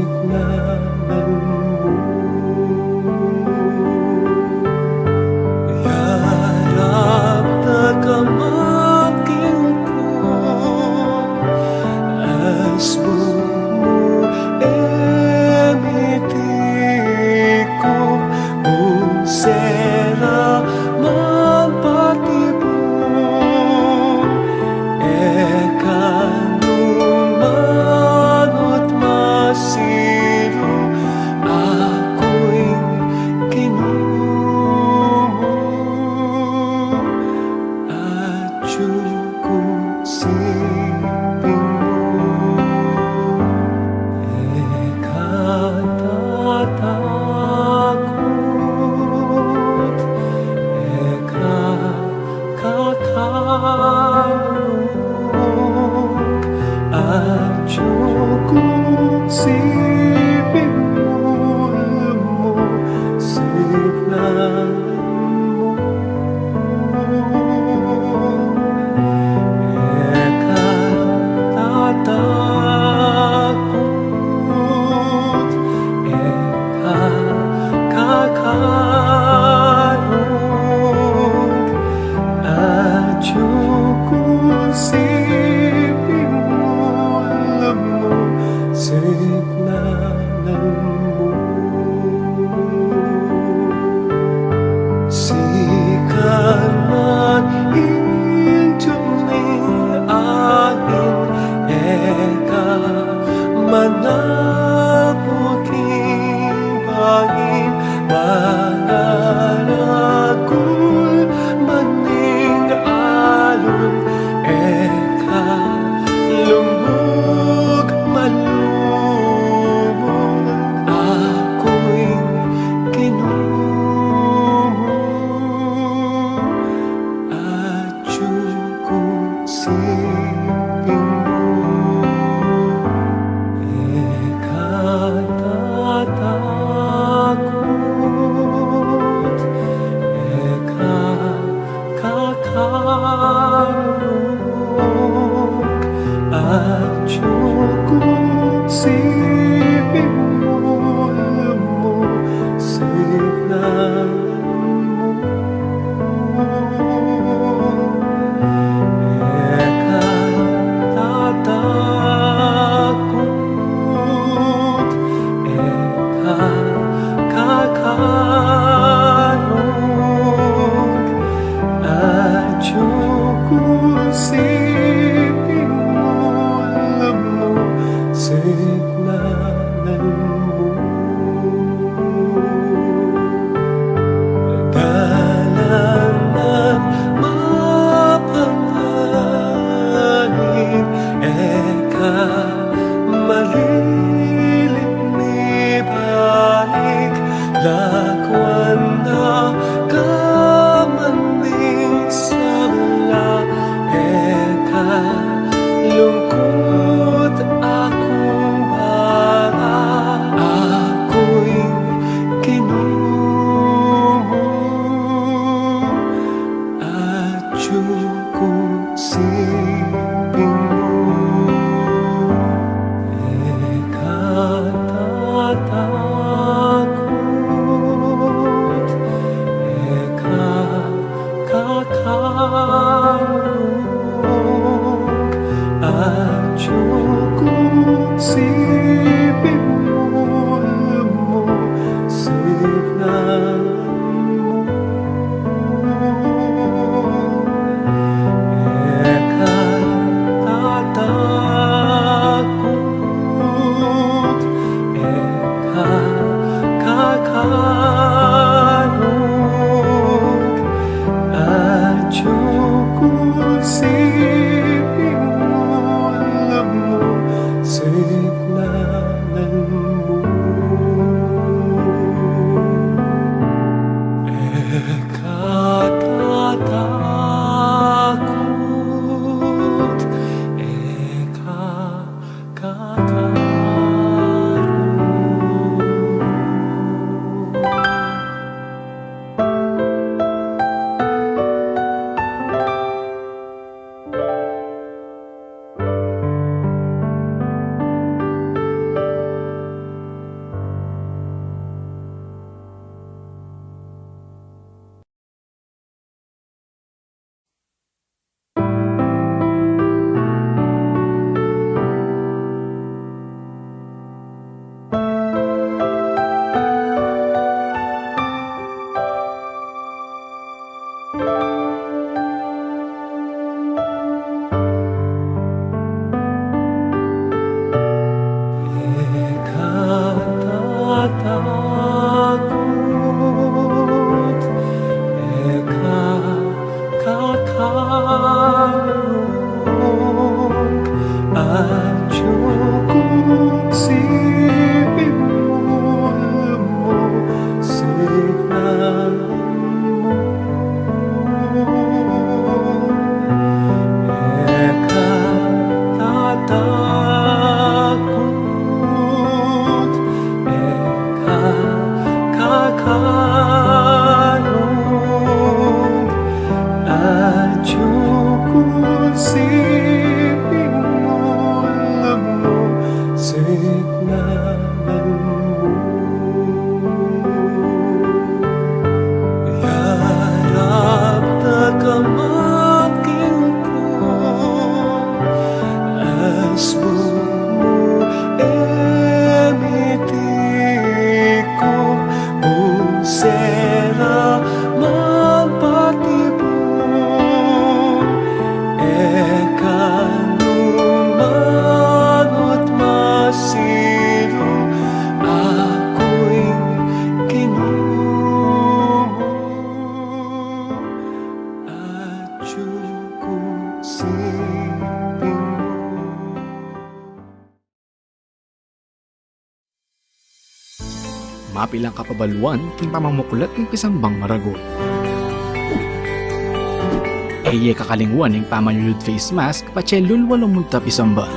siknalan mo. Yarap na kamangking ko, asmo emitiko, unsera magpatibong, ekanumanot masiro, Mapilang kapabaluan king pamamuklat ng pisambang maragon. Eye kakalingwan ng pamanyulud face mask pachelul walong munta pisamba.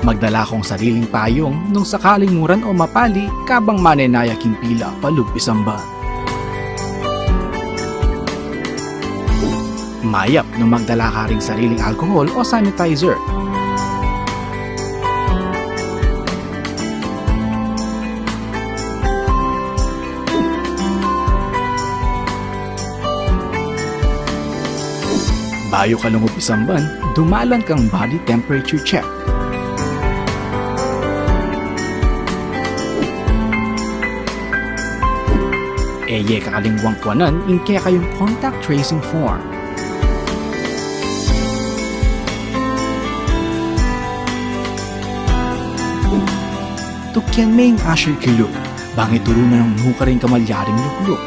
Magdala kong sariling payong nung sakaling muran o mapali kabang manenaya king pila palug pisamba. Mayap nung magdala ka ring sariling alcohol o sanitizer. Bayo ka lungup isamban, dumalan kang body temperature check. Eye kakalingwang kwanan inke kayong contact tracing form. Tukyan may asher kilot, bangit turo na ng nuka rin kamalyaring lukluk.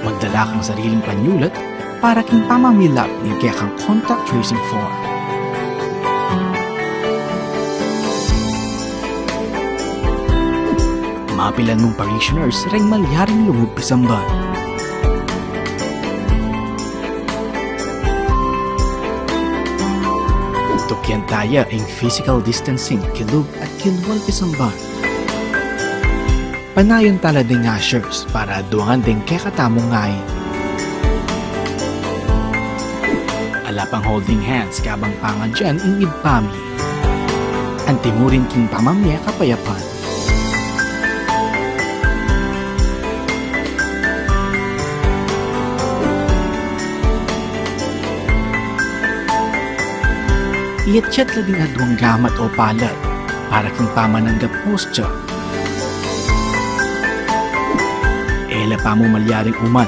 Magdala kang sariling panyulat para king pamamilap ng kaya kang contact tracing form. Mapilan mong parishioners ring malyaring lungog pisamban. Tukyan taya ang physical distancing kilug at kilwal pisamban. Panayon tala ding ashers para duangan ding kekatamong ngayon. Alapang holding hands kabang pangadyan ing ibpami. Antimurin king pamamya kapayapan. Iatchat la ding adwang gamat o palad para king pamananggap hostya. Ela pa mo malyaring uman,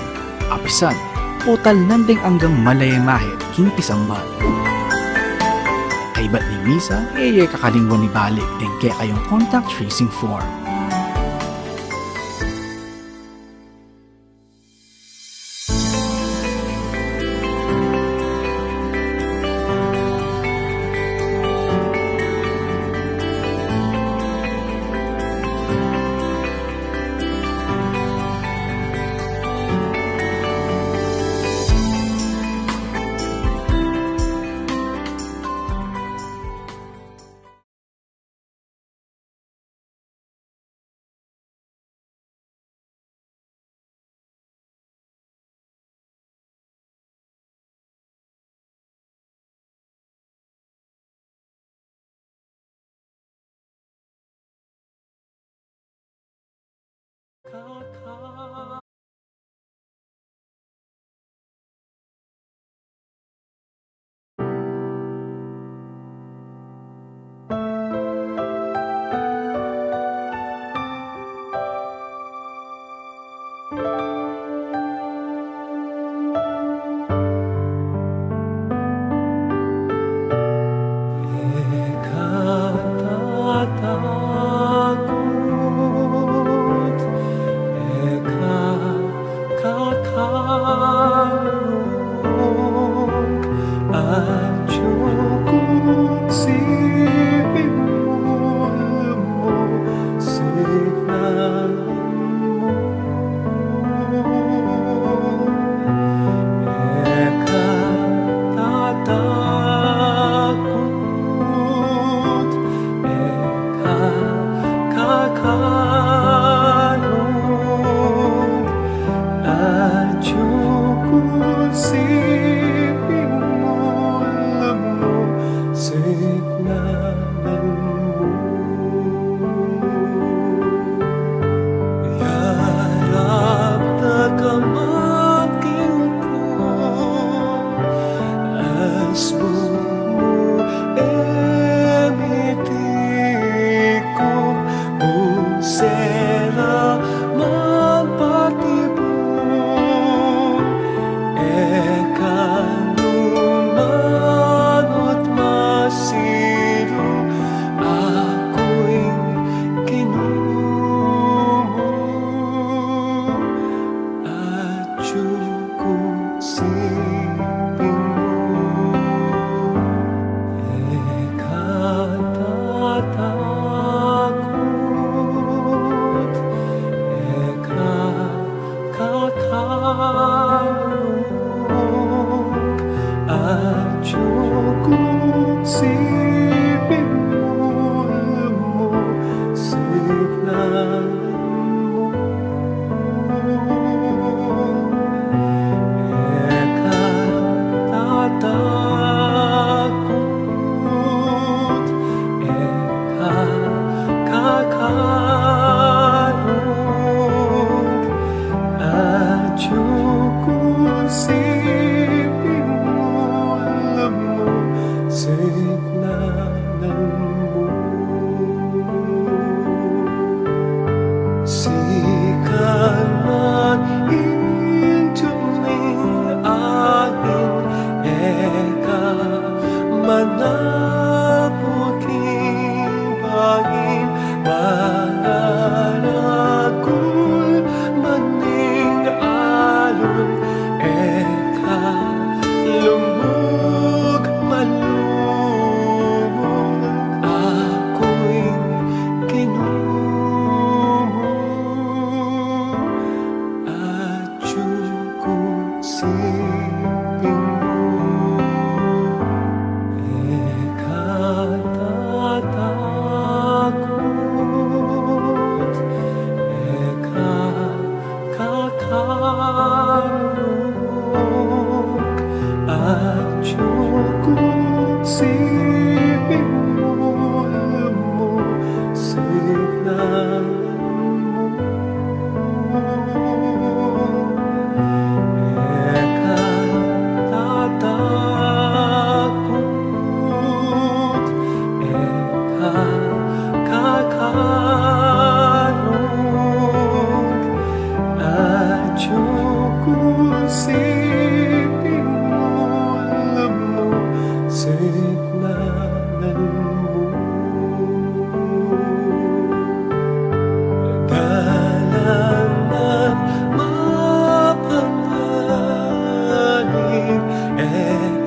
apisan, total nanding anggang malayamahit king pisambal. Kaibat ni Misa, kakalingwan ni balik din kaya kayong contact tracing form.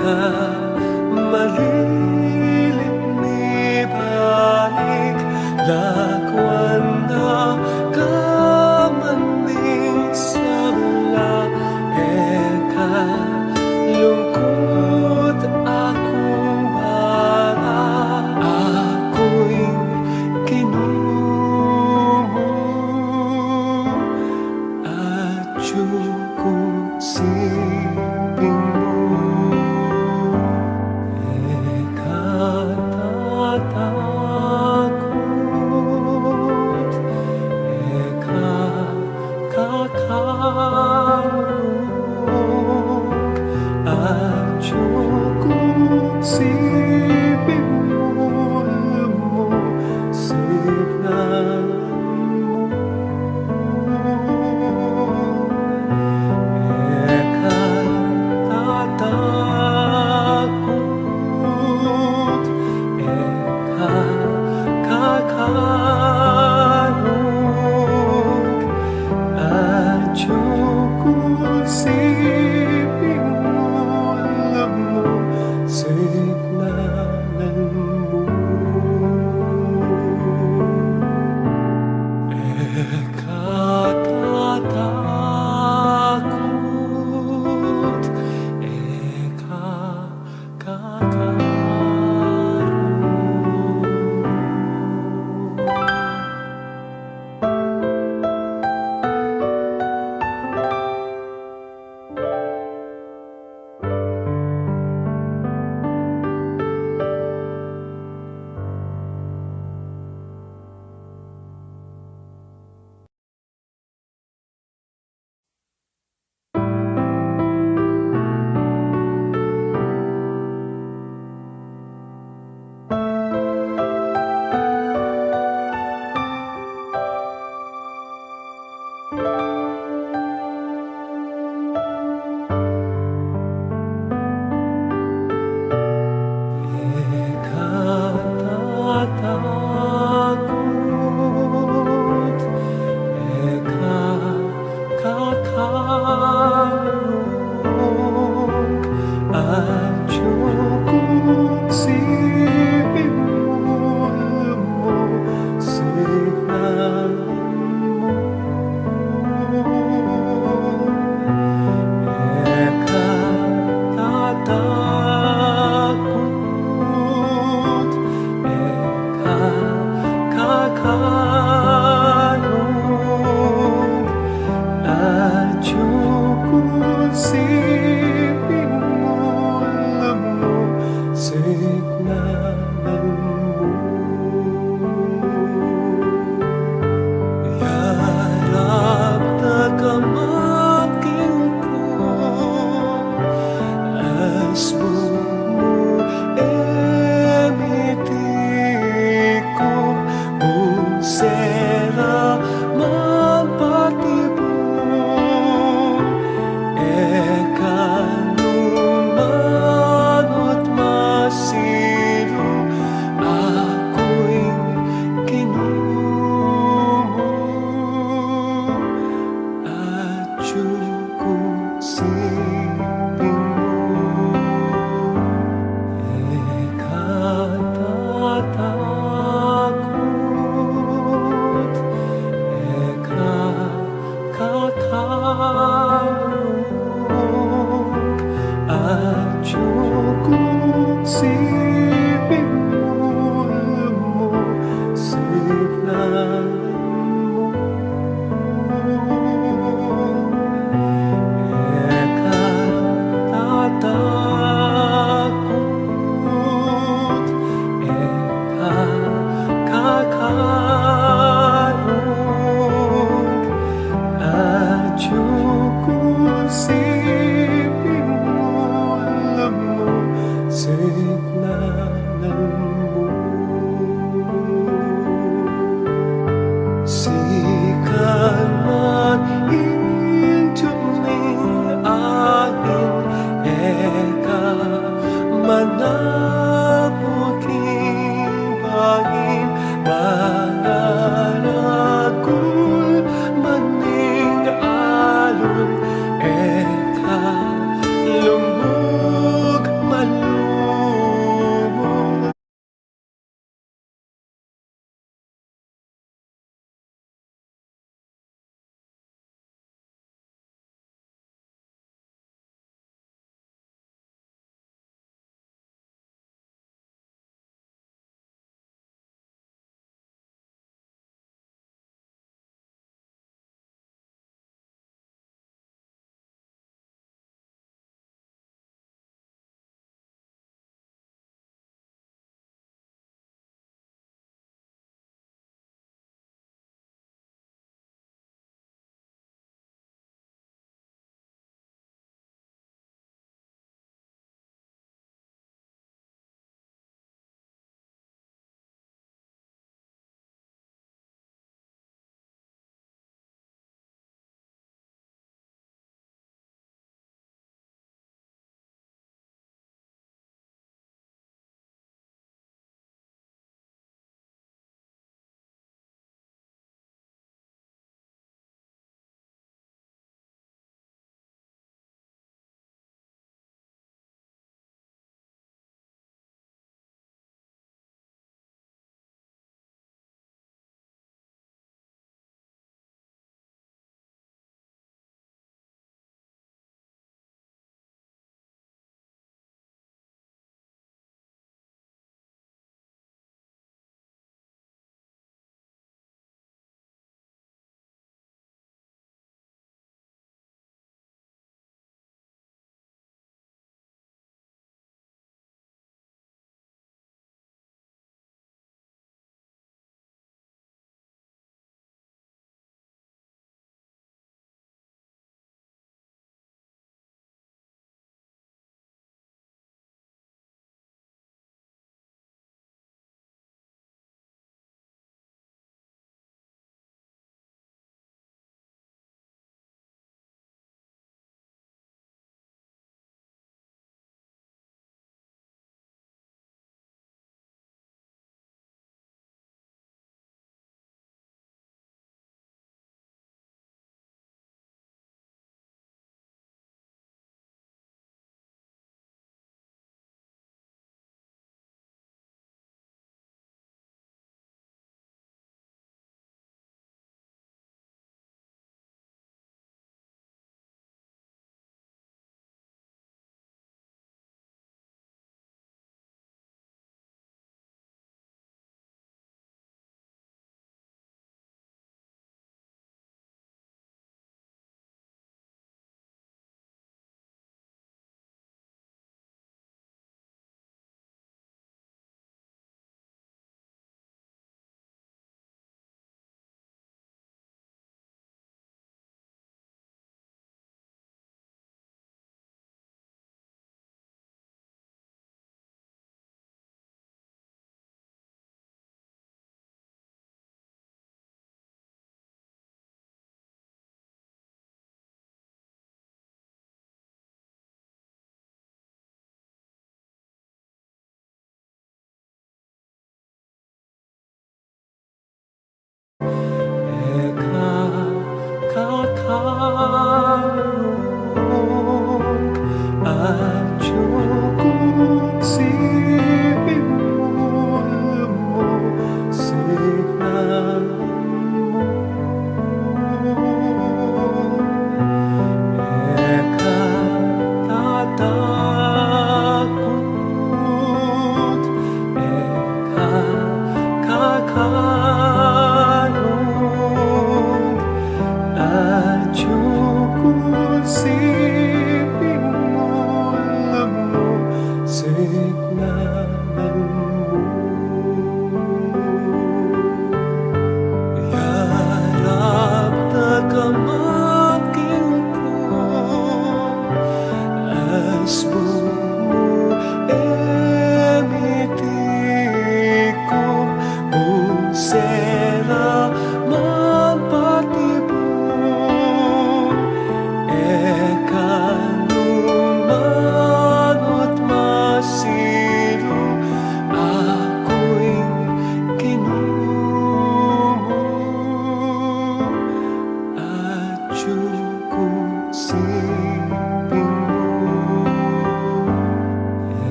eka malilit ni balik lakwan na kamaning sabla eka lungkot akong bara ako'y kinumo at siping mo eka tatakot eka kakalog at siping mo lumusiplan eka tatakot eka kakalog at siping mo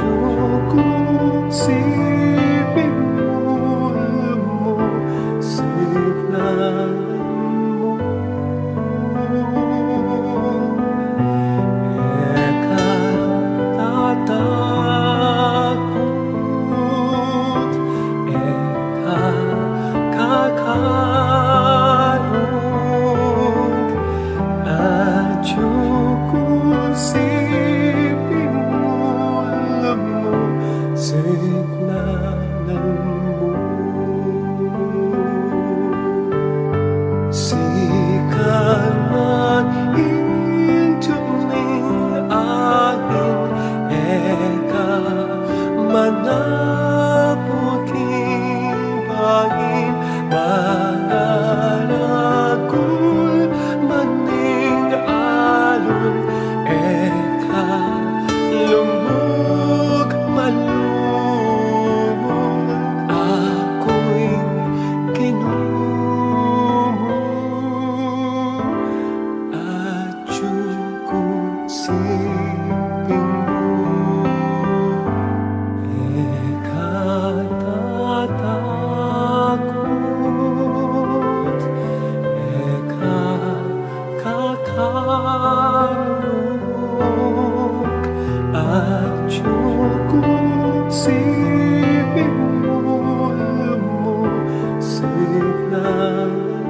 Asyoko siping mo signan mo Eka tatakot Eka kakarong Asyoko siping mo signan mo Sikanan intuning angin Eka manapuking bangin Mananagul maning alun Eka lumug malumog Ako'y kinumo At yung siping mo Eka tatakot Eka kakarong At yung siping mo signan mo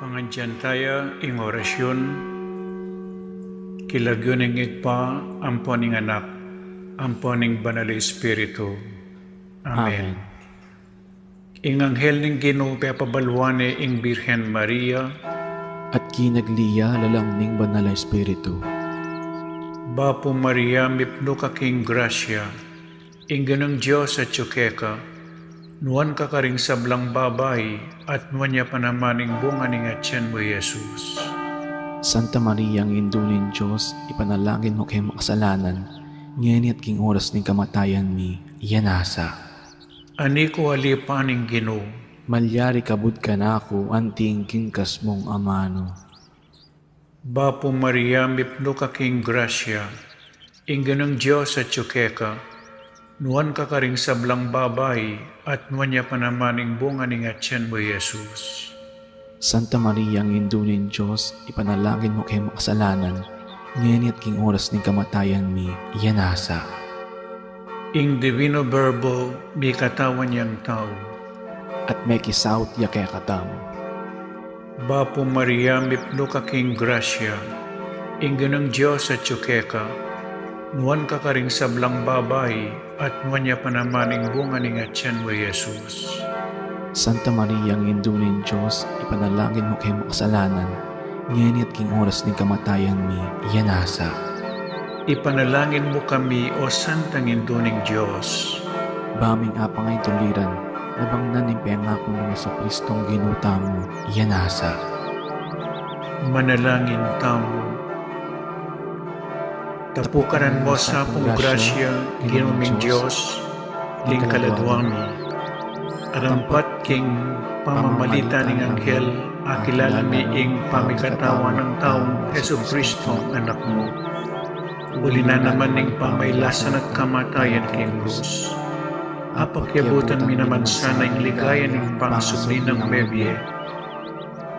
Pangandyan tayo ing orasyon, kilagyon ing igpa, amponing anak, amponing banal na Espiritu. Amen. Ing anghel ning Ginoo pabalwane ing Birhen Maria, At kinagliya lalamning banal na Espiritu. Bapo Maria mipno ka king grasya, ing ganang Diyos at tsukeka, nuan ka karing sablang babay, at nuan niya panamaning bunga ning atyan mo, Jesus. Santa Maria, ang indunin Diyos, ipanalangin mo kayo makasalanan, ngayon at king oras ng kamatayan mi, yanasa. Ani ko alipaning Ginoo, Malyari kabud ka na ako, anting kingkas mong amano. Bapo Maria mipno ka king grasya, ing ganang Diyos at tsukeka, nuan ka karing sablang babay, at nuan niya panamaning bunga ning atyan mo, Jesus. Santa Maria, ang indunin Diyos, ipanalangin mo kayo makasalanan, ngayon at king oras ng kamatayan mi, yanasa. Ing divino verbo, mi katawan niyang tao. At may kisawt ya kaya katam. Bapo Maria mipno ka king grasya, ing ganang Diyos at tsukeka, nuan ka karing sablang babay, at nuan niya panamaning bunga ning atyan mo, Jesus. Santa Maria, ang indunin Diyos, ipanalangin mo kayo makasalanan, ngayon at king oras ng kamatayan mi, yanasa. Ipanalangin mo kami, O Santang Induning Diyos. Baming apang ay tuliran, nabangnan ng pangako ng Jesucristong ginuta mo, yanasa. Manalangin tamo. Tapukaran mo sa pong grasya, ginuming Diyos, king kaladwami. Arampat king pamamalita ng anghel, akilala mi ing pamikatawa ng taong Jesucristo anak mo. Uli na naman ning pamaylasan at kamatayan king krus. Apakyabutan mi naman sana ing ligaya ning pangsubli ng mebye.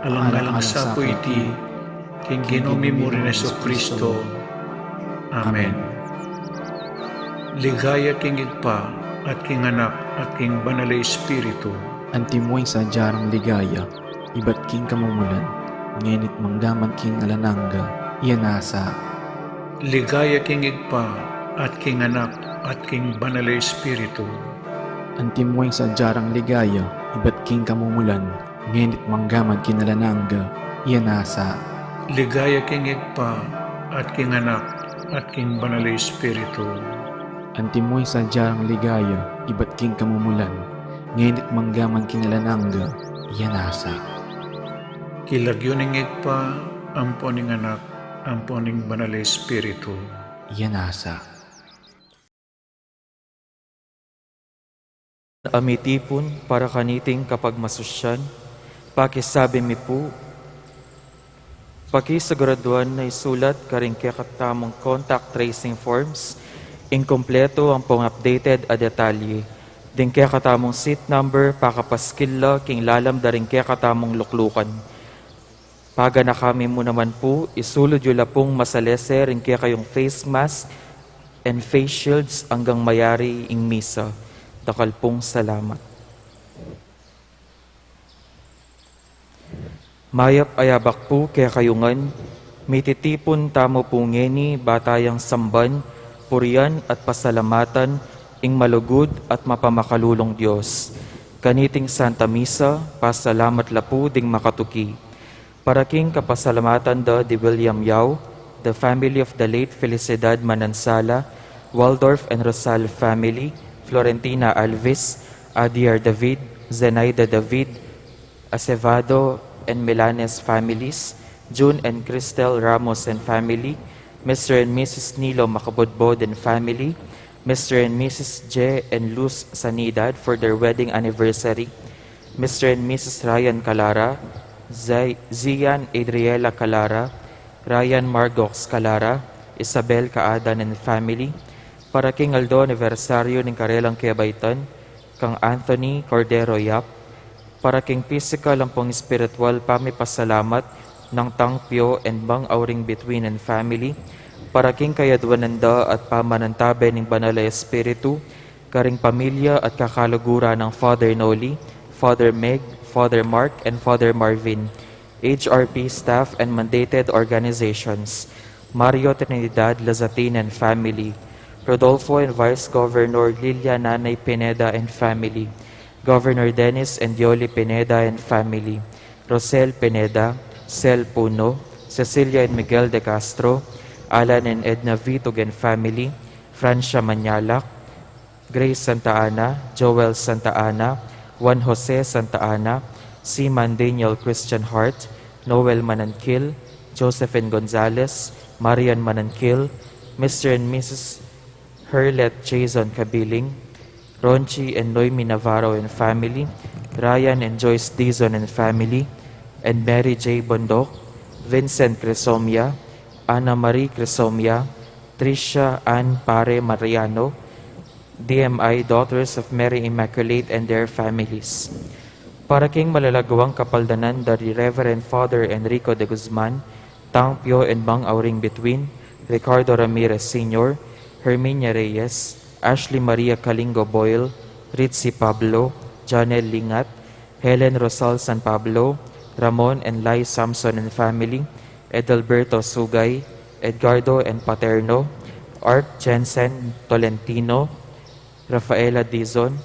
Alang-alang sa po iti, king ginumi mo rin Jesucristo. Amen. Ligaya king igpa, at king anak, at king banal na Espiritu. Antimoy sa jarang ligaya, iba't king kamumulan, ngenit mangdaman king alananga, yanasa. Ligaya king igpa, at king anak, at king banal na Espiritu. Antimoy sa jarang ligaya, iba't king kamumulan, ngenit manggaman king alananga, yanasa. Ligaya king igpa, at king anak, at king banal na Espiritu. Antimoy sa jarang ligaya, iba't king kamumulan, ngenit manggaman king alananga, yanasa. Kilagyo ning igpa, ampo ning anak, amponing banal na Espiritu. Yanasa. Amitipon para kaniting kapag masusyan, pakisabi mi po, pakisaguraduan na isulat karing katamong contact tracing forms, inkompleto ang pong updated a detalye, din katamong seat number, pakapaskilla, king lalam daring katamong luklukan. Paga na kami mo naman po, isulod yula pong masalese rin kayong face mask and face shields hanggang mayari ing misa. Dakal pong salamat. Mayap ayabak po kaya kayungan, mititipon tamo po ngeni batayang samban, purian at pasalamatan, ing malugod at mapamakalulong Diyos. Kaniting Santa Misa, pasalamat lapu ding makatuki. Paraking kapasalamatan di William Yao, the family of the late Felicidad Manansala, Waldorf and Rosal family, Florentina Alves, Adiar David, Zenaida David, Acevado and Milanes families, June and Cristel Ramos and family, Mr. and Mrs. Nilo Macabodbod and family, Mr. and Mrs. J. and Luz Sanidad for their wedding anniversary, Mr. and Mrs. Ryan Calara, Zian Adriela Calara, Ryan Margox Calara, Isabel Kaadan and family, para King Aldo anibersaryo ng Karelang Kiabaitan, kang Anthony Cordero Yap, para King physical ang pong spiritual pamipasalamat ng Tangpyo and Bang Auring Between and family, para King kayadwananda at pamanantabe ng Banal na Espiritu, karing pamilya at kakalugura ng Father Noli, Father Meg, Father Mark, and Father Marvin, HRP staff and mandated organizations, Mario Trinidad Lazatin and family, Rodolfo and Vice Governor Lilia Nanay Pineda and family, Governor Dennis and Yoli Pineda and family, Rosel Pineda, Cel Puno, Cecilia and Miguel de Castro, Alan and Edna Vitug and family, Francia Manyalak, Grace Santa Ana, Joel Santa Ana, Juan Jose Santa Ana, Seaman Daniel Christian Hart, Noel Manankil, Josephine Gonzalez, Marian Manankil, Mr. and Mrs. Herlet Jason Kabiling, Ronchi and Noemi Navarro and family, Ryan and Joyce Dizon and family, and Mary J. Bondok, Vincent Crisomia, Ana Marie Crisomia, Tricia Ann Pare Mariano, DMI Daughters of Mary Immaculate and their families. Para King malalagawang kapaldanan dari Reverend Father Enrico de Guzman, Tangpyo and Bang Auring Between, Ricardo Ramirez Sr., Herminia Reyes, Ashley Maria Kalingo Boyle, Ritzy Pablo, Janel Lingat, Helen Rosal San Pablo, Ramon and Lai Samson and family, Edalberto Sugay, Edgardo and Paterno, Art Jensen Tolentino, Rafaela Dizon,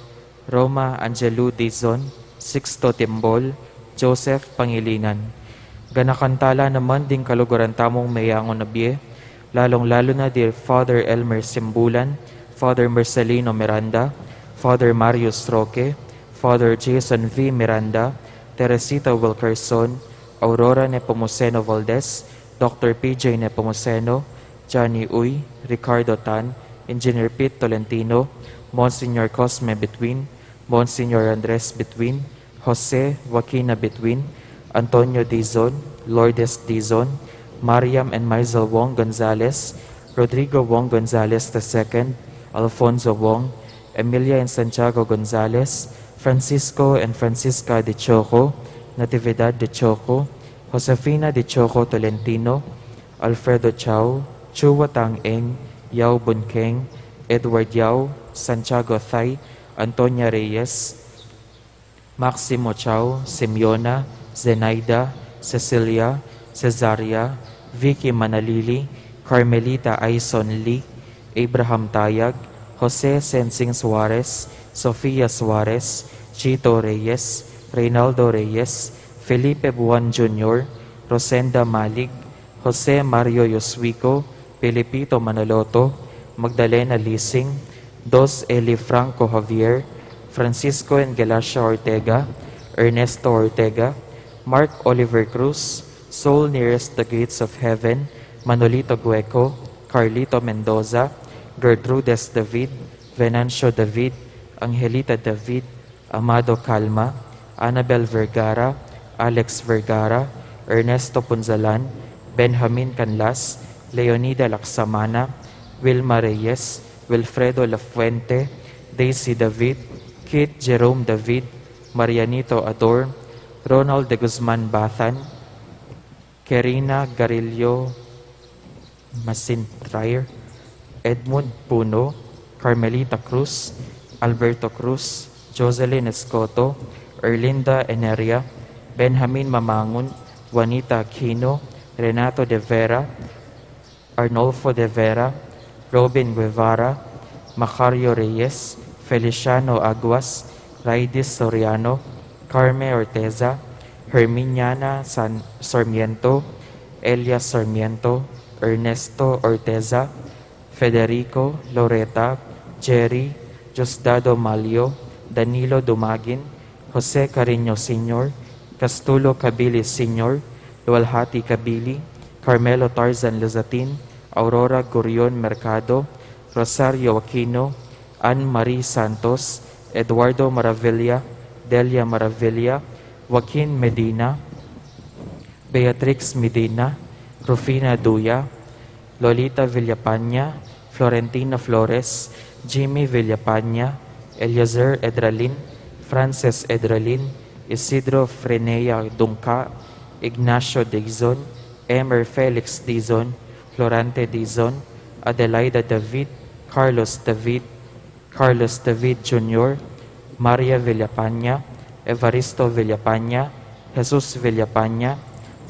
Roma Angelu Dizon, Sixto Timbol, Joseph Pangilinan. Ganakantala naman ding kaluguran tamong mayangon na biye, lalong-lalo na dear Father Elmer Simbulan, Father Marcelino Miranda, Father Marius Roque, Father Jason V. Miranda, Teresita Wilkerson, Aurora Nepomuceno Valdez, Dr. PJ Nepomuceno, Johnny Uy, Ricardo Tan, Engineer Pete Tolentino, Monsignor Cosme Between, Monsignor Andres Between, Jose Joaquina Between, Antonio Dizon, Lourdes Dizon, Mariam and Maisel Wong Gonzalez, Rodrigo Wong Gonzalez II, Alfonso Wong, Emilia and Santiago Gonzalez, Francisco and Francisca de Choco, Natividad de Choco, Josefina de Choco Tolentino, Alfredo Chao, Chua Tang Eng, Yao Bunkeng, Edward Yao, Santiago Thay, Antonia Reyes, Maximo Chao, Simeona, Zenaida, Cecilia, Cesaria, Vicky Manalili, Carmelita Aison Lee, Abraham Tayag, Jose Sensing Suarez, Sofia Suarez, Chito Reyes, Reynaldo Reyes, Felipe Buwan Jr., Rosenda Malig, Jose Mario Yoswico, Pilipito Manoloto, Magdalena Lising, Dos Eli Franco Javier, Francisco and Galacia Ortega, Ernesto Ortega, Mark Oliver Cruz, Soul Nearest the Gates of Heaven, Manolito Gueco, Carlito Mendoza, Gertrudes David, Venancio David, Angelita David, Amado Calma, Annabel Vergara, Alex Vergara, Ernesto Punzalan, Benjamin Canlas, Leonida Laksamana, Wilma Reyes, Wilfredo Lafuente, Daisy David, Kit Jerome David, Marianito Ador, Ronald de Guzman Bathan, Kerina Garillo Masintrayer, Edmund Puno, Carmelita Cruz, Alberto Cruz, Jocelyn Escoto, Erlinda Eneria, Benjamin Mamangun, Juanita Aquino, Renato de Vera, Arnolfo de Vera, Robin Guevara, Macario Reyes, Feliciano Aguas, Raidis Soriano, Carme Orteza, Herminiana Sarmiento, Elia Sarmiento, Ernesto Orteza, Federico Loreta, Jerry, Diosdado Malio, Danilo Dumagin, Jose Carino Sr., Castulo Cabili Sr., Lualhati Cabili, Carmelo Tarzan Luzatin, Aurora Gurion Mercado, Rosario Aquino, Anne Marie Santos, Eduardo Maravilla, Delia Maravilla, Joaquin Medina, Beatrix Medina, Rufina Duya, Lolita Villapanya, Florentina Flores, Jimmy Villapanya, Eliezer Edralin, Frances Edralin, Isidro Frenea Dungka, Ignacio Dizon, Emer Felix Dizon, Florante Dizon, Adelaida David, Carlos David Jr., Maria Villapanya, Evaristo Villapanya, Jesus Villapanya,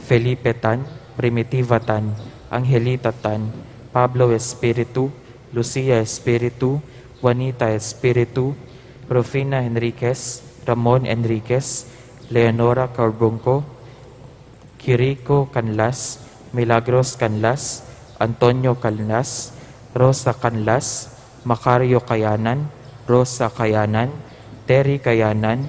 Felipe Tan, Primitiva Tan, Angelita Tan, Pablo Espiritu, Lucia Espiritu, Juanita Espiritu, Rufina Enriquez, Ramon Enriquez, Leonora Carbunco, Kiriko Canlas, Milagros Canlas, Antonio Canlas, Rosa Canlas, Macario Kayanan, Rosa Kayanan, Terry Kayanan,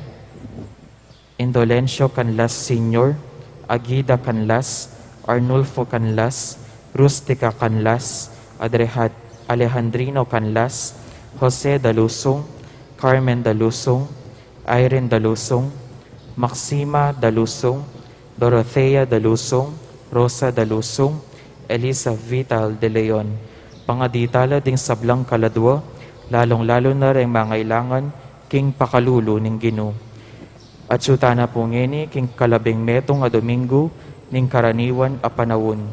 Indolencio Canlas Sr., Agida Canlas, Arnulfo Canlas, Rustica Canlas, Alejandrino Canlas, Jose Dalusong, Carmen Dalusong, Irene Dalusong, Maxima Dalusong, Dorothea Dalusong, Rosa Dalusong, Elisa Vital de Leon. Pangaditala ding sablang kaladwa, lalong-lalo na rin mangailangan king pakalulo ning Ginoo. At sutana po ngeni king kalabing metong a Domingo ning karaniwan a panawon.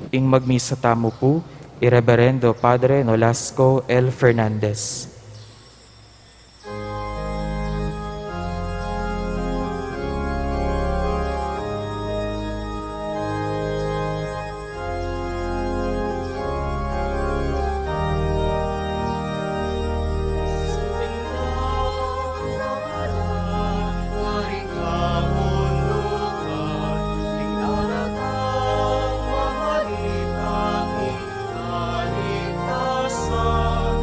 Ing magmisa tamo po, Ireverendo Padre Nolasco L. Fernandez. Kaligtasan,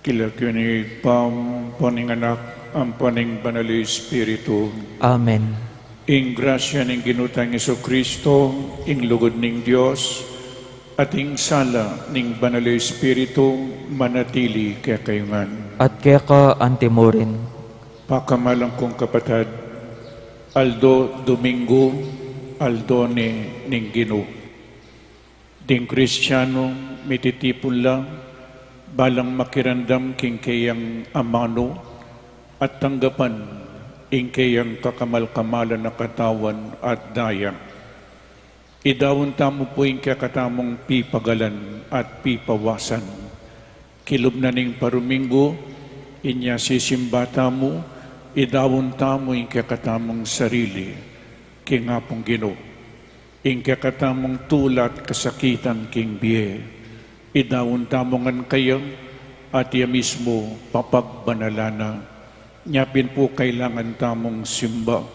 Kilagyo ni paning anak, ang paning banal Espiritu. Amen. Ing grasya ng ginutang Iso Kristo, ing lugod ng Diyos, at ing sala ng banal Espiritu, manatili kaya kayungan. At kaya ka antimorin. Pakamalang kong kapatid, Aldo Domingo, Aldo ning Gino. Ding Kristiyano, mititipon lang, balang makirandam king kayang amano, at tanggapan ing kayang kakamal-kamalan na katawan at dayang. Idawon tamo po ing kakatamong pipagalan at pipawasan. Kilob na ning parumingo, inya sisimba tamo, idawon tamo ing kakatamong sarili, kingapong Gino. Ing kakatamong tulat kasakitan king biye, idawon tamo ngan kayo, at iya mismo papagbanalana. Nyapin po kailangan tamong simba.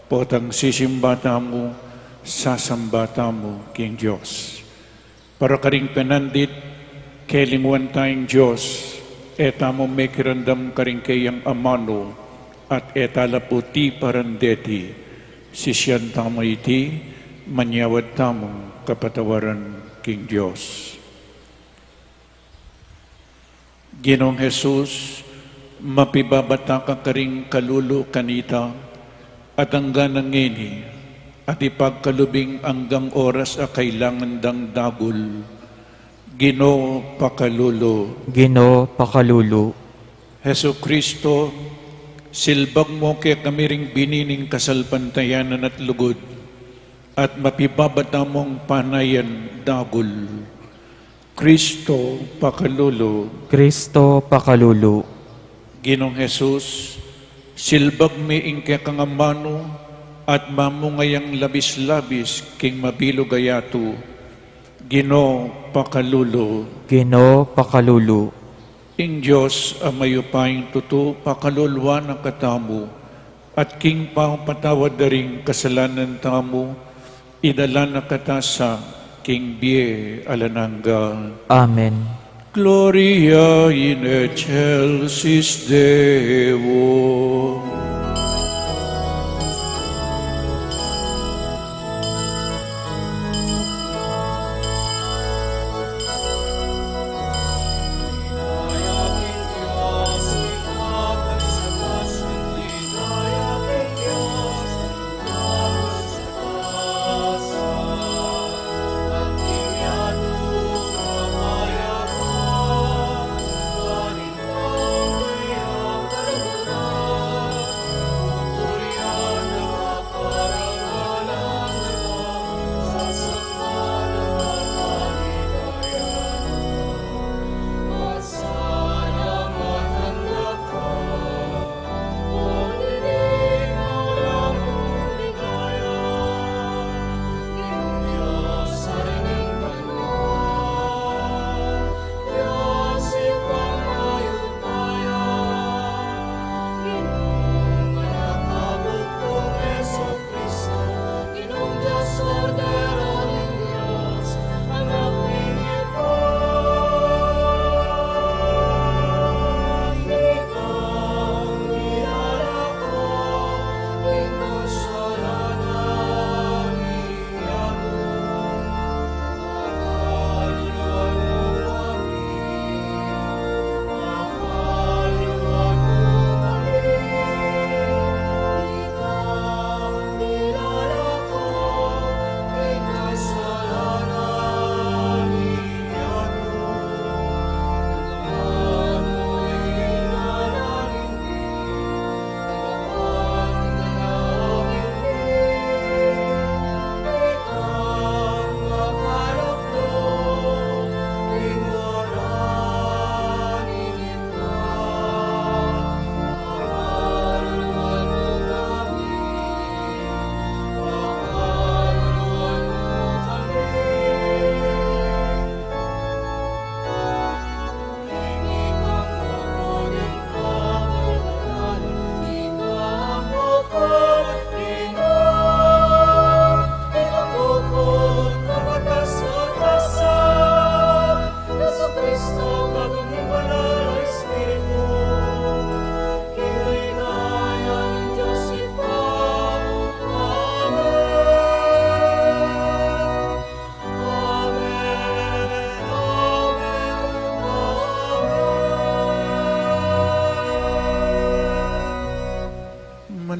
Potang sisimba tamo, sasamba tamo king Diyos. Para karing penandit, kelingwan tayong Diyos, etamo may kirandam karing kayang amano, at etala po ti parandeti, sisyan tamo iti, manyawad tamong kapatawaran king Diyos. Ginong Jesus, mapibabata ka karing kalulo kanita, at hanggang nangini, at ipagkalubing hanggang oras a kailangan dang dagul. Ginoo pakalulo. Ginoo pakalulu. Heso Kristo, silbag mo kaya kami ring binining kasalpantayanan at lugod, at mapibabata mong panayan dagul. Kristo pakalulo. Kristo pakalulu. Ginong Jesus, silbag mi ing kakangamano at mamungayang labis-labis king mabilog ayato. Ginoo pakalulo. Ginoo pakalulu. Ing Diyos ang mayupaying tuto pakalulwa ng katamo at king patawad daring kasalanan tamo idala na katasa king biye alananga. Amen. Gloria in excelsis Deo.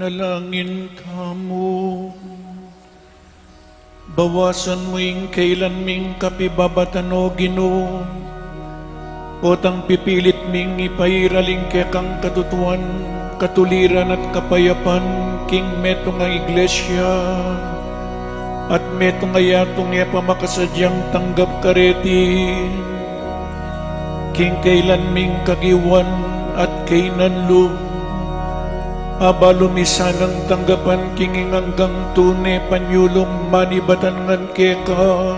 Manalangin kamo. Bawasan mo yung kailan ming kapibabatan o Ginoo. Otang pipilit ming ipairaling kekang katutuan, katuliran at kapayapan king meto nga iglesia. At meto nga yatong pamakasadyang tanggap kareti. King kailan ming kagiwan at kainanlo. Aba lumisanang tanggapan kinging hanggang tune panyulong manibatangan keka.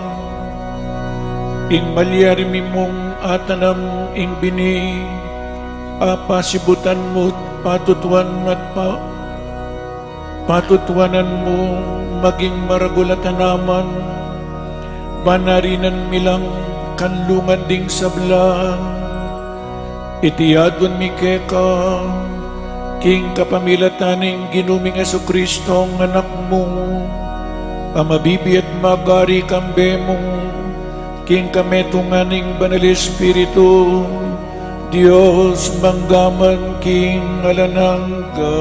Ing malyari mimong atanam ing bini, apasibutan mo patutuan at patutuanan mo maging maragulatan naman. Banarinan milang kanlungan ding sablang, itiyadwan mi keka. King kapamilataning ginuming Jesucristo ang anak mo, amabibi at magari kambe mo, king kametunganing banal Espiritu, Diyos manggaman king alanangga.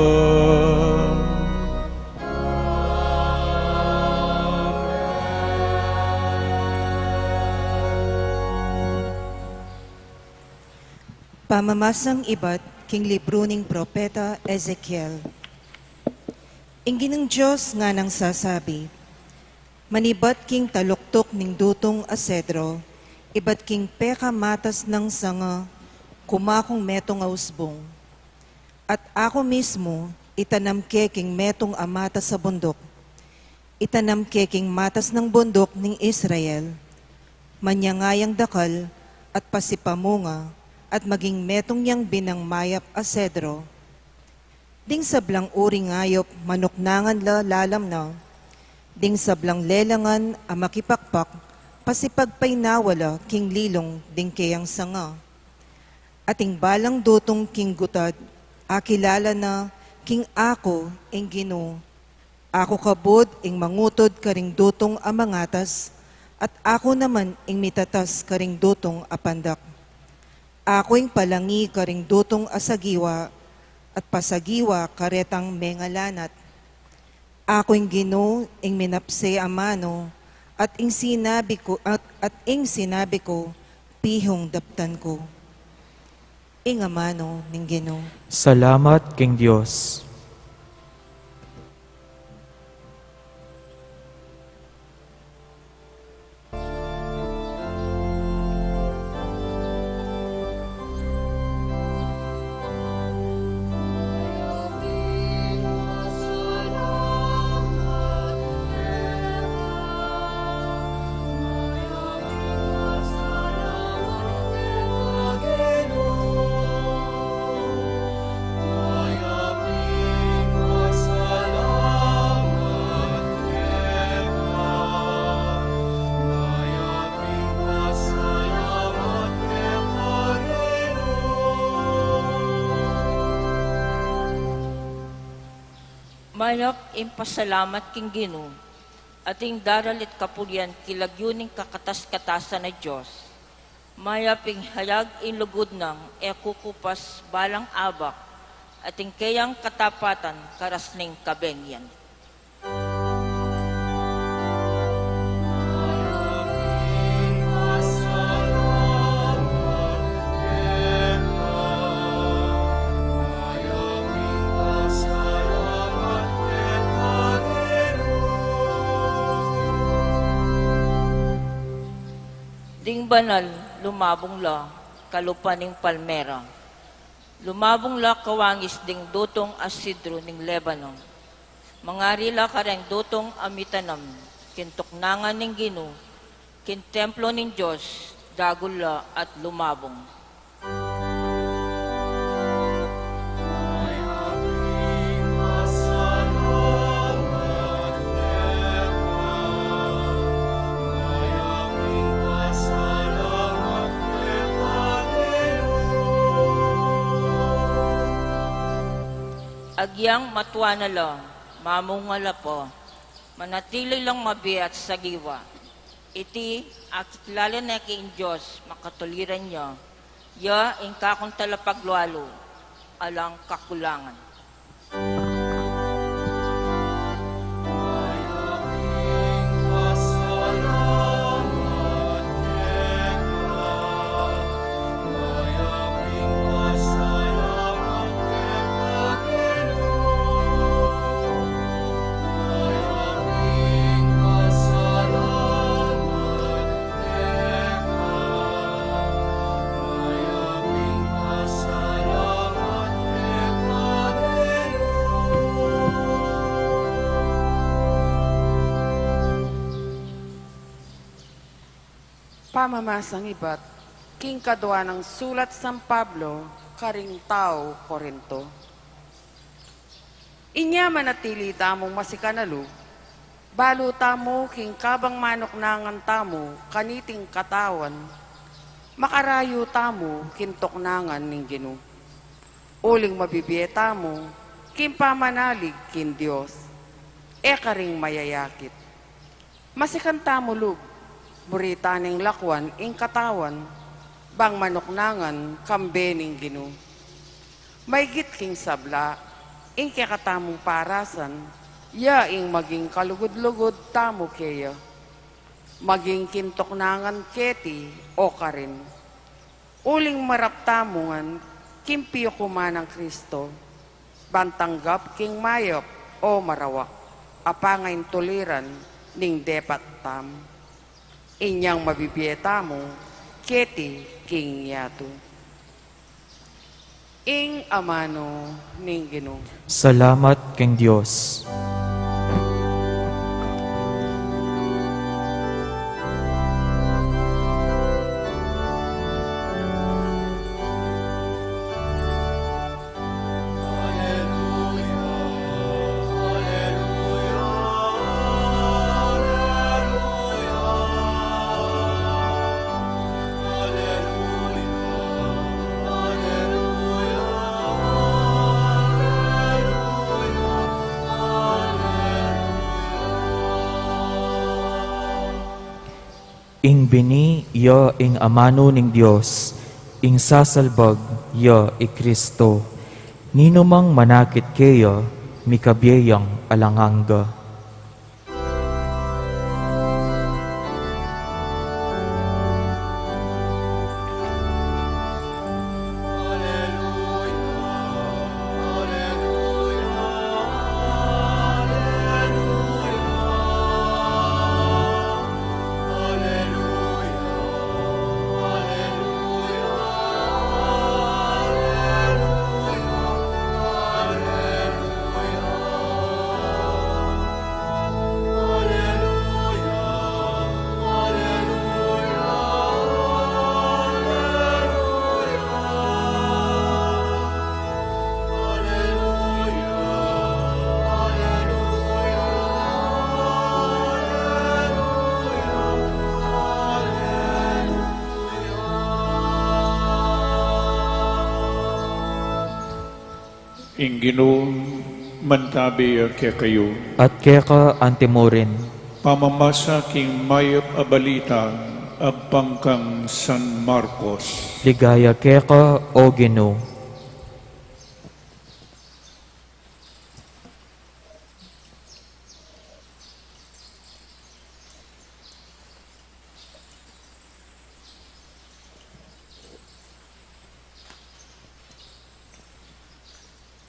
Pamamasang iba't king libro ning propeta Ezekiel. Ingin ng Diyos nga nang sasabi, manibat king taluktok ning dutong asedro, ibat king peka matas ng sanga, kumakong metong ausbong. At ako mismo, itanam ke king metong amata sa bundok, itanam ke king matas ng bundok ning Israel, manyangayang dakal at pasipamunga, at maging metong yang binang mayap asedro. Ding sablang uri ngayop manuknangan lalam na, ding sablang lelangan amakipakpak, pasipagpay nawala king lilong ding kayang sanga. Ating balang dutong king gutad, akilala na king ako ing Ginoo. Ako kabod ing mangutod karing dutong amangatas, at ako naman ing mitatas karing dutong apandak. Ako'y palangi karing dutong asagiwa, at pasagiwa karetang mengalanat. Ako'y Ginoo ing minapse amano, at ing sinabi ko, pihong daptan ko. Ing amano ning Ginoo. Salamat king Diyos. Mayak impasalamat king Ginoo, ating daralit kapulyan kilagyuning kakatas-katasan na Diyos. Mayaping hayag inlugod ng kukupas balang abak, ating kayang katapatan karasning kabengyan. Ding banal, lumabong la, kalupaning palmera. Lumabong la kawangis ding dutong asidro ning Lebanon. Mangari la kareng dutong amitanam, kintuknangan ning Ginoo, kintemplo ning Diyos, dagul la at lumabong. Agyang matwa na lang, mamungala po, manatili lang mabiat sa giwa. Iti, akikilala na king Diyos, makatuliran niya, ya ing kakong talapaglualo, alang kakulangan. Pamamasang iba't king kadwa ng sulat San Pablo, karing tao Korinto. Inya manatili tamong masikanalo, balo tamo king kabang manok nangan tamo kaniting katawan, makarayo tamo kintok nangan ning Ginoo. Uling mabibiye tamo, kin pamanalig kin Diyos, karing mayayakit. Masikan tamo lug, burita ning lakwan ing katawan, bang manoknangan kambe ning Ginoo. Maygit king sabla, ing kakatamong parasan, ya ing maging kalugod-lugod tamo keya. Maging kintoknangan keti o karin. Uling marap tamongan, kimpiyo kumanang Kristo, bantanggap king mayop o marawak, apangain tuliran ning depat tam. Inyang mabibiyeta mo, keti king yato. Ing amano ning Ginoo. Salamat king Dios. Ing bini ya ing amano ning Dios, ing sasalbag ya i Kristo. Nino mang manakit kaya, mikabiyayang alanganga. Ing Ginoo mantabi kaya kayo, At keka antimorin, pamamasa king mayop a balita abpangkang San Marcos. ligaya keka o Ginoo.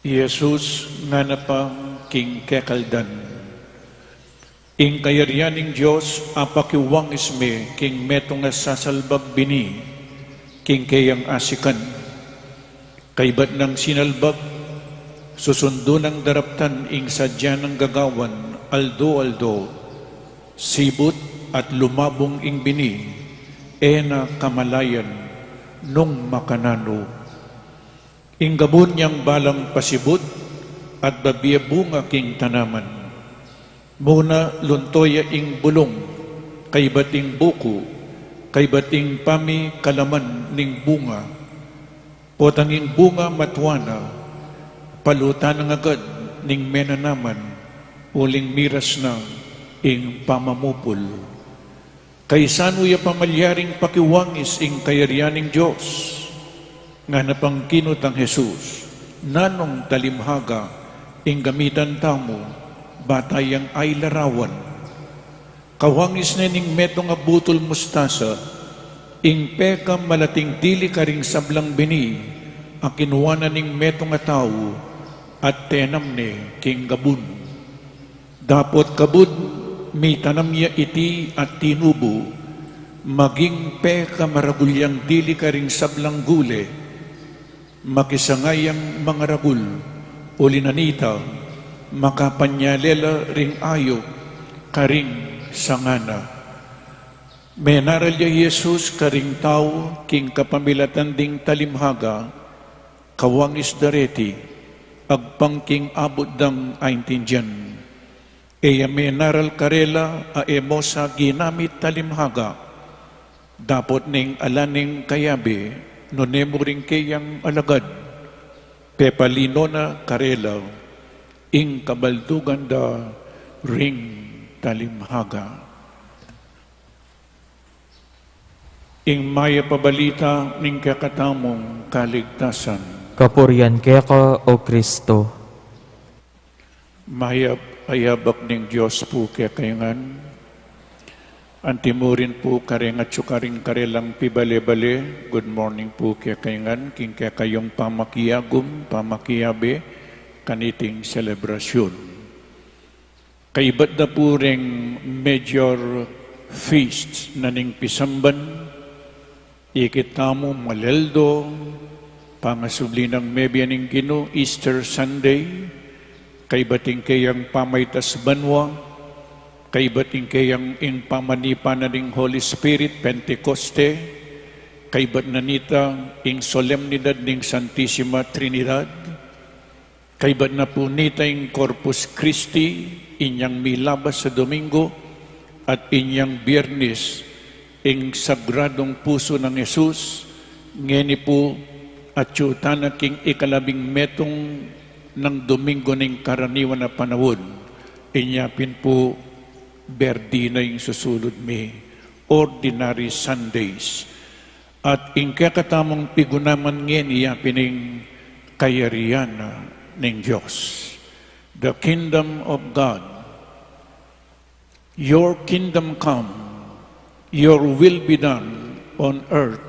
Jesus nga napang king kekaldan. Ing kayaryaning Diyos apakiwang isme king metong nga sasalbag bini king kayang asikan. Kaybat ng sinalbag susundo ng daraptan ing sadya ng gagawan aldo-aldo sibut at lumabong ing bini na kamalayan nung makanano. Inggabon niyang balang pasibot at babiya bunga king tanaman. Muna luntoya ing bulong, kay bating buko, kay bating pami kalaman ning bunga. Potanging bunga matwana, palutan ng agad ning menanaman, uling miras na ing pamamupol. Kay sanuya pamalyaring pakiwangis ing kayaryaning Diyos, nga napangkinot ang Jesus, nanong talimhaga, ing gamitan tamo, batayang ay larawan. Kawangis na ning metong abutol mustasa, ing peka malating dili karing sablang bini, ang kinuwanan ning metong tao, at tenam ne king gabun. Dapot kabud, may tanam niya iti at tinubo, maging peka maragulyang dili karing sablang gule, makisangayang mga ragul, ulinanita, makapanyalela ring ayo, karing sangana. Menaral ya Jesus karing tao king kapamilatan ding talimhaga kawang isdareti agpangking abot dang aintindian. Eya menaral karela a emosa ginamit talimhaga dapot ning alaning kayabe no nemo ring kayang alagad pepalino na karela ing kabaldugan da ring talimhaga. Ing maya pabalita ning kakatamong kaligtasan. Kapurian kaya ka, O Kristo. Mayab ayabak ning Diyos po kaya kayangan. Antimurin po karing at sukaring karelang pibale-bale. Good morning po kaya kayangan. King kaya kayong pamakiyagum, pamakiyabe, kaniting selebrasyon. Kaibat na po ring major feasts na ning pisamban. Ikitamo Maleldo, pangasubli ng Mebianing Gino, Easter Sunday, kaibating kayang pamaytas banwa, kaibating kayang in pamanipa na ning Holy Spirit, Pentecoste, kaibat na nita ing solemnidad ning Santissima Trinidad, kaibat na po nita ing Corpus Christi, inyang milabas sa Domingo, at inyang Biyernes, ing sagradong puso ng Jesus, ngeni po at syutan na king ikalabing metong ng Domingo ng karaniwan na panahon, inyapin po berdina yung susulod mi, ordinary Sundays. At ing kakatamong pigunaman ngeni yapin ing kayarian ng Diyos. The kingdom of God, your kingdom come, your will be done on earth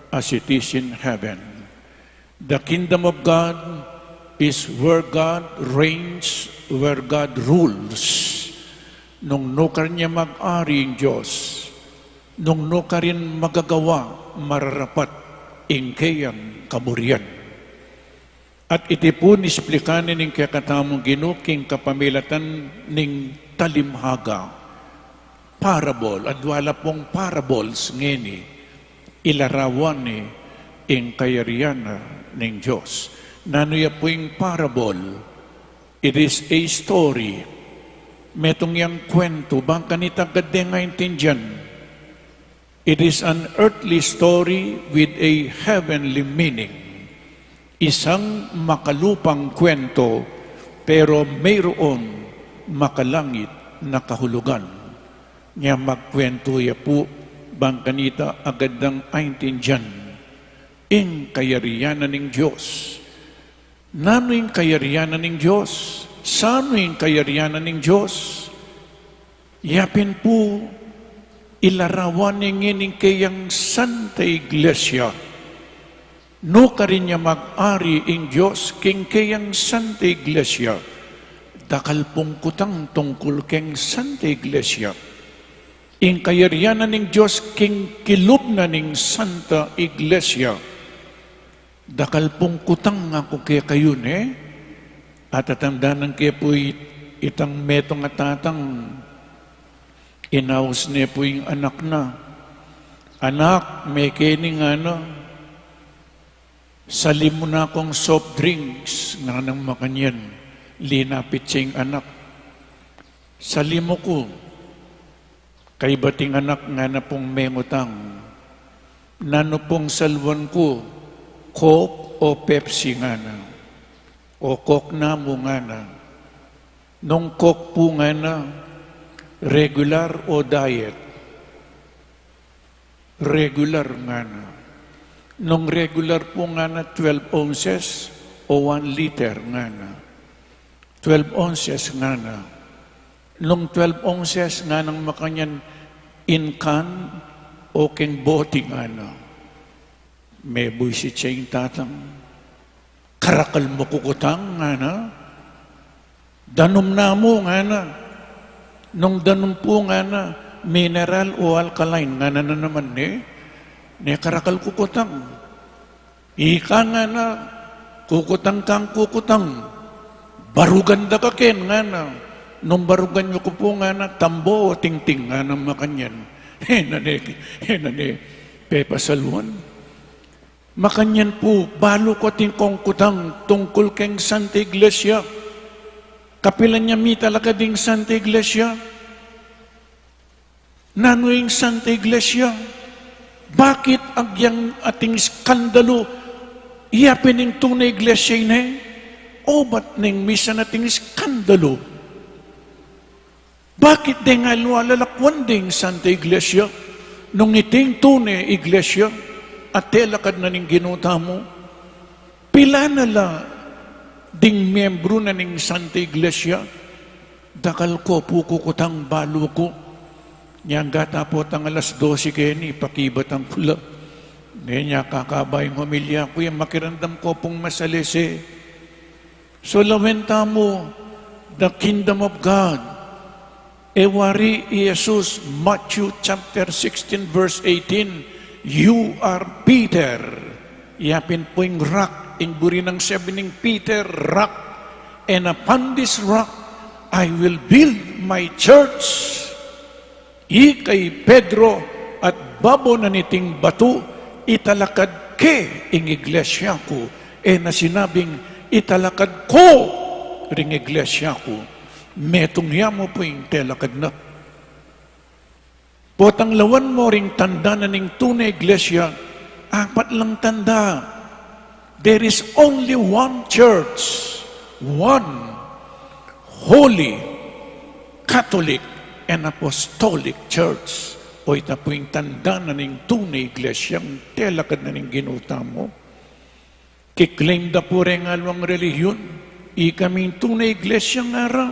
as it is in heaven. The kingdom of God is where God reigns, where God rules. Nung nukar niya mag-ari ang Diyos, nung nukar rin magagawa, mararapat, ingkayang kamurian. At iti po nisplikanin ng kakatamong ginuking kapamilatan ng talimhaga, parable, at wala pong parables ngeni, ilarawan ni ing kayarian ng Diyos. Nanuya po yung parable, it is a story, metong yang kwento, bang kanita gade nga intindihan. It is an earthly story with a heavenly meaning. Isang makalupang kwento, pero mayroon makalangit na kahulugan. Niya magkwento ya po, bang kanita agad ng aintindihan, ing kayarianan ng Diyos. Nano yung kayarianan ng Diyos? Sano yung kayarianan ng Diyos? Yapin po, ilarawan ng kayang Santa Iglesia. No ka rin niya mag-ari ing Diyos, king kayang Santa Iglesia. Dakal pong kutang tungkol keng Santa Iglesia. Ing kayarianan ng Diyos, king kilub na ning Santa Iglesia. Dakal pong kutang ako kaya kayo at tatandaan kaya po itang metong at tatang inaus niya po yung anak na. Anak, may kining salim mo na akong soft drinks nga nang makanyan. Linapit siya yung anak. Salim mo ko. Kay bating anak nga na pong mengutang, nano pong salwan ko, Coke o Pepsi nga na, o Coke na mo nga na. Nung Coke po nga na, regular o diet? Regular nga na. Nung regular po nga na, 12 ounces o 1 liter nga na. 12 ounces nga na. Nung 12 ounces nga nang makanyan in can o keng bote nga na. May buisit siya yung tatang. Karakal mo kukutang nga na. Danom na mo nga na. Nung danom po nga na, mineral o alkaline nga na naman ne karakal kukutang. Ika nga na, kukutang kang kukutang. Barugan da kaken nga na. Nung barugan nyo ko po nga na, tambo o tingting nga na makanyan. Henane, pepasaluan. Makanyan po, balo ko ting kongkutang tungkol keng Santa Iglesia. Kapilan niya mi talaga ding Santa Iglesia. Nanoing Santa Iglesia. Bakit agyang ating skandalo iyapin ng tunay Iglesia ina? O ba't ning misa nating skandalo? Bakit din nga lualalakwan ding Santa Iglesia? Nung iting tunay Iglesia at telakad na ning ginuta mo, pila na la ding miyembro na ning Santa Iglesia, dakal ko pukukutang balo ko. Niyang gatapot ang alas 12 kayo ni pakibat ang pula. Hindi niya kakabayang humilya ko yung makirandam ko pong masalisi. So lawenta mo, the kingdom of God. Ewari Jesus, Matthew chapter 16 verse 18, you are Peter. Yapin po yung rock, yung buri ng sabi ng Peter, rock. And upon this rock, I will build my church. Ikay Pedro at babo na niting bato, italakad ke ing iglesia ko. Na sinabing, italakad ko ring iglesia ko. Metong mo po yung telakad na. Potang lawan mo ring tanda na ning tunay iglesia, apat lang tanda. There is only one church, one holy, Catholic, and Apostolic Church. O ita po yung tanda na ning tunay iglesia, ang telakad na ning ginuta mo. Kiklaim da po rin alwang relihiyon, ikaming tunay iglesia nga raw.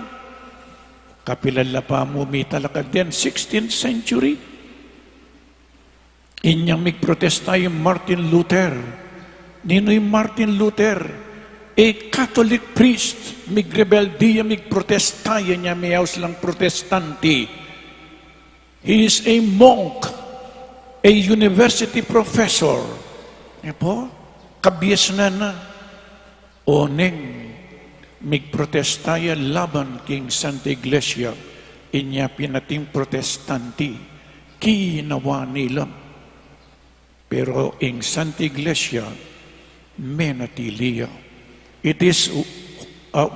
Kapilala pa mo, may talakad din, 16th century. Inyang migprotesta yung Martin Luther. Nino'y Martin Luther? A Catholic priest, migrebeldiya, migprotestaya niya, mayaws lang protestante. He is a monk, a university professor. Po, kabiyas na. Oneng, migprotestaya laban king Santa Iglesia, inya pinating protestanti, kinawa nila. Pero ing Santa Iglesia, menatiliya. It is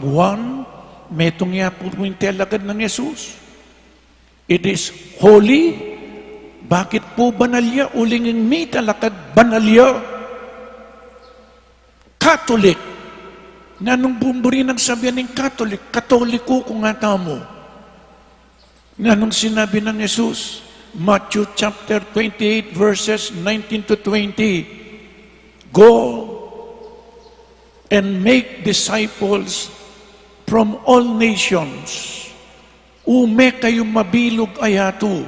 one, metong niya po yung telagad ng Jesus. It is holy. Bakit po banalya? Uling yung may talakad, banalya. Catholic. Na nung bumburi ng sabihan ng Catholic, Katoliko kung nga tamo. Na nung sinabi ng Jesus, Matthew chapter 28 verses 19 to 20, go and make disciples from all nations. Ume kayo mabilog ayato,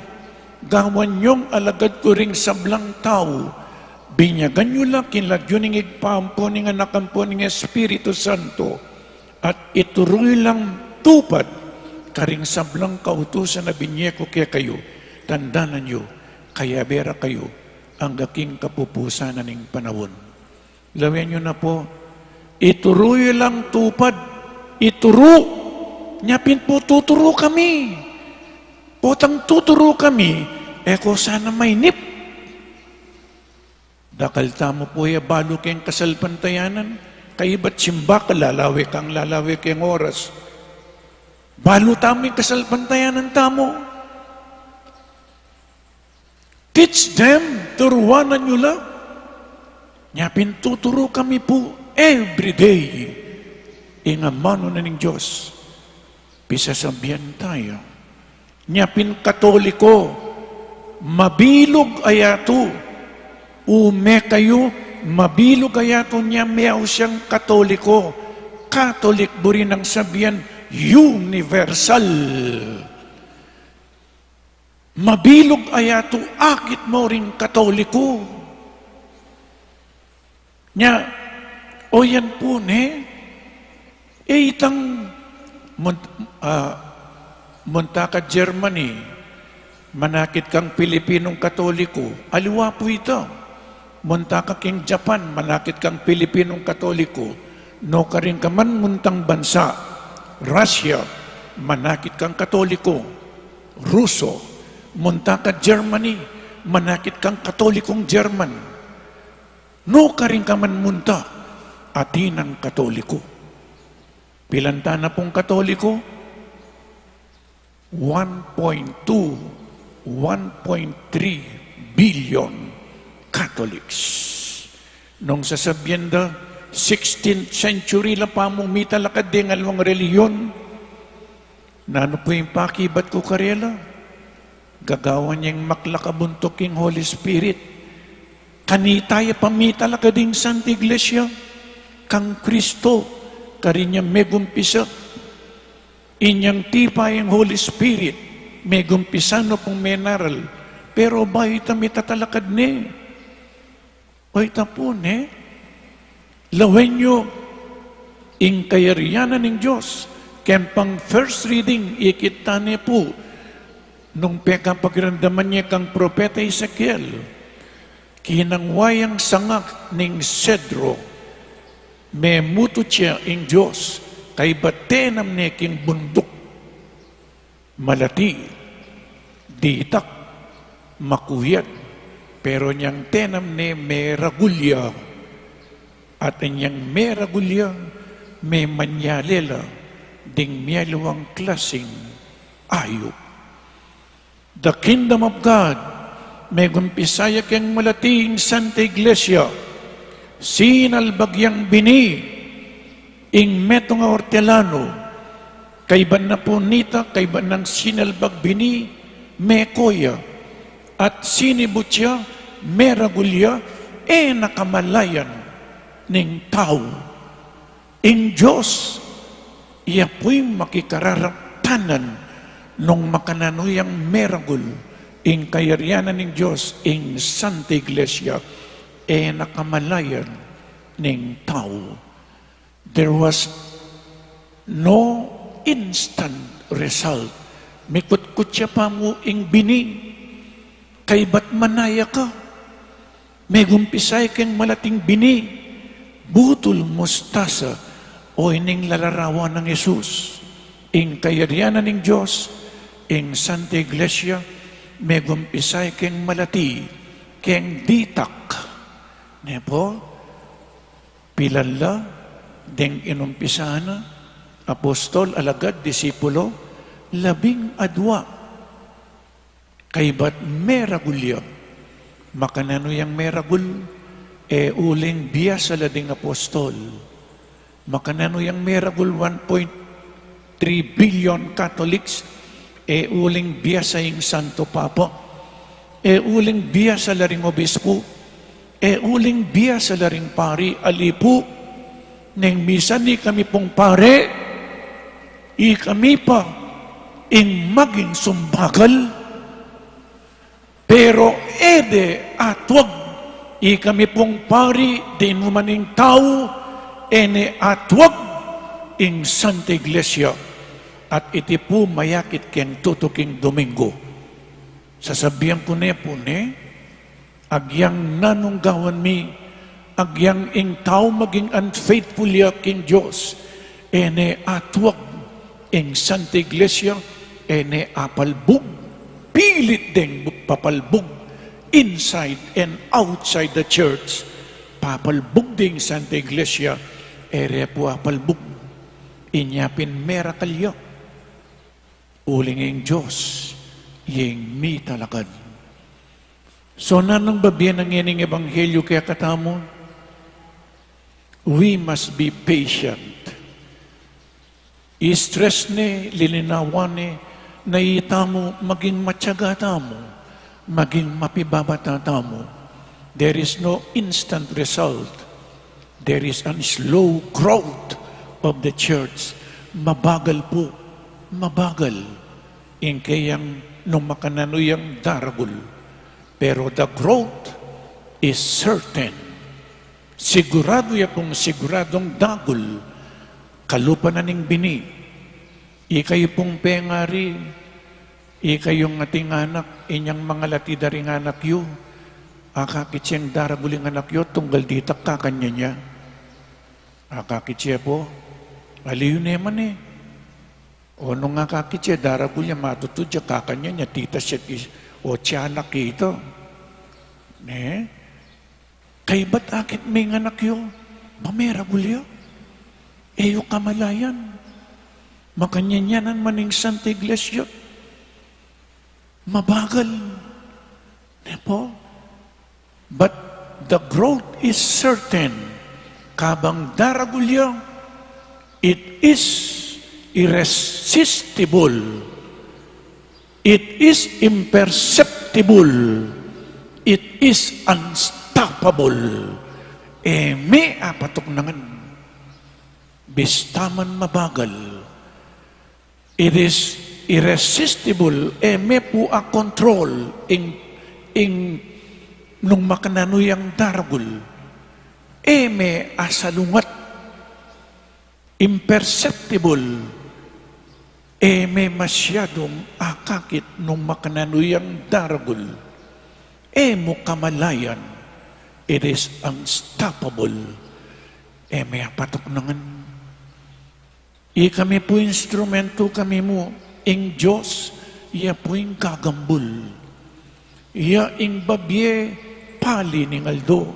gawan nyong alagad ko ring sablang tao, binyagan nyo lang kinlagyo ning igpampo ning anakampo ning Espiritu Santo, at ituroy lang tupad karing sablang kautusan na binyeko kaya kayo, tandanan nyo, kaya bera kayo, ang gaking kapupusanan ning panahon. Lawian nyo na po, ituroy lang tupad, ituro. Nyapin po, tuturo kami. Potang tuturo kami, ko sana may nip. Dakal tamo po balo kayong kasalpantayanan, kayo ba't simba ka, lalawik ang lalawik yung oras. Balo tamo yung kasalpantayanan tamo. Teach them, turuanan nyo lang. Nyapin, tuturo kami po every day. Ingamano na ng Diyos. Pisasabihan tayo. Nyapin Katoliko, mabilog ayato. Ume kayo, mabilog ayato niya meaw siyang Katoliko. Catholic buri ng sabihan, universal. Mabilog ayato, akit mo ring Katoliko. Nya, o yan po itang munta ka Germany, manakit kang Pilipinong Katoliko, aliwa po ito. Munta ka king Japan, manakit kang Pilipinong Katoliko, no ka rin ka man muntang bansa, Russia, manakit kang Katoliko, Ruso, munta ka Germany, manakit kang katolikong German. No ka rin ka man munta, atinang katoliko. Pilanta na pong katoliko? 1.2, 1.3 billion Catholics. Nung sasabyenda, 16th century la pa mong mitalakad din alwang reliyon. Na ano po yung pakibat ko karela? Gagawa niyang maklakabuntok yung Holy Spirit. Kanitaya pamitalakad din Santa Iglesia. Kang Kristo, karinya megumpisa. Inyang tipa yung Holy Spirit, megumpisano pong menaral. Pero ba ita mitatalakad ni? O ita po ni? Lawen nyo, ing kayarianan ng Diyos, kempang first reading, ikita niya po, nung peka pagrandaman niya kang propeta Ezekiel, kinangwayang sangak ning Cedro, may muto siya ing Diyos, kay batenam niya king bundok, malati, ditak, makuyat, pero niyang tenam ni may ragulya, at niyang may ragulya, may manyalela, ding miyalawang klasing ayop. The kingdom of God, may gumpisaya kang malating Santa Iglesia, sinalbagyang bini, ing meto nga hortelano, kayban na punita, kayban ng sinalbag bini, mekoya, at sinibutya, meragulya, nakamalayan ning tao. Ing Diyos, iya po'y makikararaptanan nung makananuyang meragul, ing kayarianan ng Diyos, ing Santa Iglesia, nakamalayan ning tao. There was no instant result. Mikut-kutya pa mo ing bini, kay ba't manaya ka? May gumpisay kang malating bini, butol mustasa, o ining lalarawan ng Yesus. Ing kayarianan ng Diyos, ing Santa Iglesia, may gumpisay kang malati, kang ditak. Nepo, pilala, deng inumpisana, apostol, alagad, disipulo, 12. Kay ba't meragulya? Makanano yung meragul, uling biya sa lading apostol. Makanano yung meragul, 1.3 billion Catholics, uling biya sa ing Santo Papa, uling biya sa laring obispo, uling biya sa laring pari, alipo, neng misa ni kami pong pare, kami pa, ing maging sumbagal, pero atwag, kami pong pari, din maning tao, atwag, ing Santa Iglesia, at iti po mayakit keng tutuking Domingo. Sasabihan ko ne po agyang nanunggawan mi, agyang ing tao maging unfaithful ya king Diyos, atwag, ing Santa Iglesia, apalbog, pilit ding papalbog, inside and outside the church, papalbog ding Santa Iglesia, po apalbog, inyapin merakalya, uling ing Diyos, yung mi talakad. So nanang babiyan ng ining ebanghelyo kaya katamo, we must be patient. I-stress ni, lilinawan ni, naitamo maging matyaga tamo, maging mapibabata tamo. There is no instant result. There is a slow growth of the church. Mabagal po, mabagal. In kayang nung makananuyang daragul. Pero the growth is certain. Sigurado ya kung siguradong dagul, kalupanan ng bini, ikayo pong pengari, ikayong ating anak, inyang mga latidaring anak yu, akakitsiyang daraguling anak yu, tunggal ditak kakanya niya. Akakitsya po, aliyo naman O nung akakitsya, daragul niya, matutudya kakanya niya, tita siya, o tiyanak ito. Ne? Kay ba't akit may nganak yo? Mamera gulyo. Eyo kamalayan. Makanyanyanan maning Santa Iglesia. Mabagal. Ne po? But the growth is certain. Kabang daragulyo, it is irresistible. It is imperceptible. It is unstoppable. May apatok nangan. Bistaman mabagal. It is irresistible. May po a control nung makananuyang daragul. May asalungat. Imperceptible. May masyadong akakit nung makananuyang daragul. Mo kamalayan. It is unstoppable. May apatok nangan. Kami po instrumento kami mo. Ing Diyos, iya po ing kagambul. Iya ing babye pali ning aldo.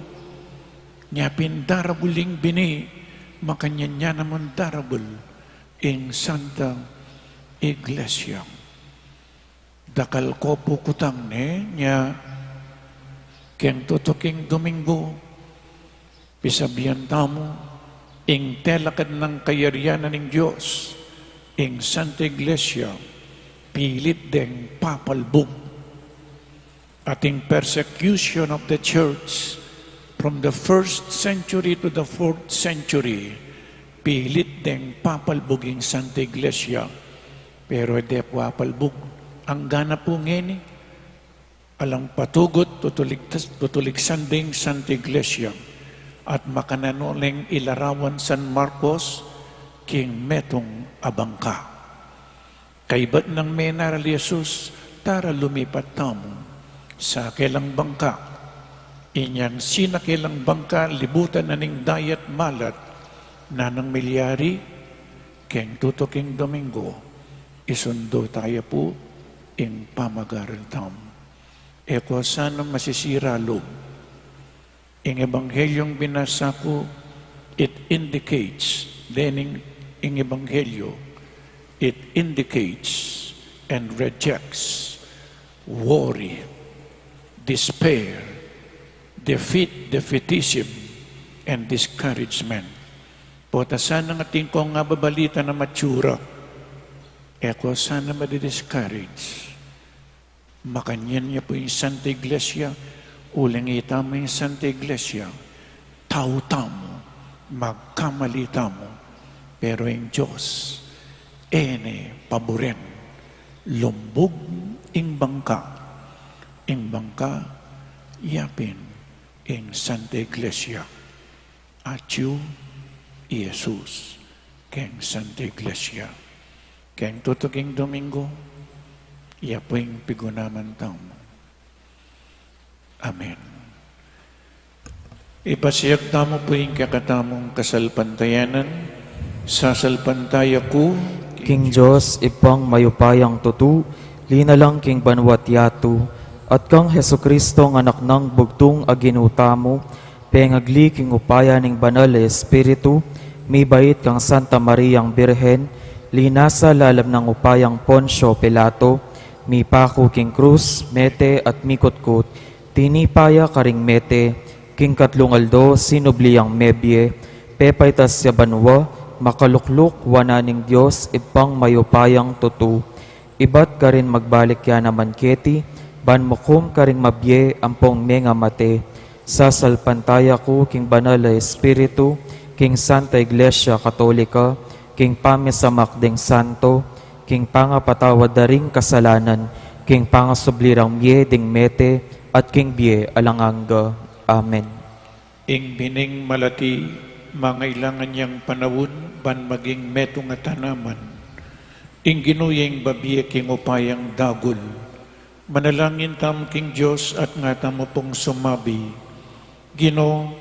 Nya pindarabuling bini, makanya naman darabul ing Santa Iglesia. Dakal ko po kutang nya ken tutuking Domingo, pisabihan tamo, ing telakad ng kayarianan ng Diyos, ing Santa Iglesia, pilit deng papalbog. Ating persecution of the church, from the 1st century to the 4th century, pilit deng papalboging Santa Iglesia. Pero hindi papalbog. Ang gana po ngeni, alang patugot, tutuligsan ding Santa Iglesia. At makananoleng ilarawan San Marcos, king metong abangka. Kaibat ng menaral Jesus, tara lumipat tamo sa kilang bangka. Inyan sinakilang bangka, libutan na ning dayat malat, na ng milyari, king tutuking Domingo, isundo tayo po in pamagaran tam. Eko sana masisira loob. Ing Ebanghelyong binasa ko, it indicates, then ing Ebanghelyo, it indicates and rejects worry, despair, defeatism, and discouragement. Pota sana nga tingko nga babalita na matsura, eko sana madi-discourage. Makanyan niya po yung Santa Iglesia, uling itama yung Santa Iglesia, tao-tamo, magkamali-tamo, pero yung Diyos, paboren, lumbog ing bangka, yapin ing Santa Iglesia, atyu Jesus, keng Santa Iglesia, keng tutuking Domingo, yapoing pigunaman tamo. Amen. Ipasiyag tamo po yung kakatamong kasalpantayanan. Sasalpantaya ko, King Diyos, ipang mayupayang tutu, linalang king banwat yatu, at kang Heso Kristo ng anak ng bugtong aginutamo, pengagli king upaya ning banal na Espiritu, may bait kang Santa Mariang Birhen, linasa lalab ng upayang Poncio Pilato, mi pako king krus, mete at mikutkut, tinipaya karing mete, king katlungaldo, sinubliyang mebye, pepaytas siya banwa, makalukluk, wananing Diyos, ipang mayupayang tutu. Ibat ka rin magbalik ya naman keti, banmukum ka rin mabye, ampong menga mate, sasalpantaya ko, king banal na Espiritu, king Santa Iglesia Katolika, king pamisamak ding santo, king pangapatawad daring kasalanan, king pangasublirang mye ding mete, at king bie alanganga. Amen. ing bining malati, mangailangan niyang panawon, ban maging metong at tanaman, ing ginuyeng babiye king upayang dagul, manalangin tam king Diyos at nga tamo pong sumabi, Gino,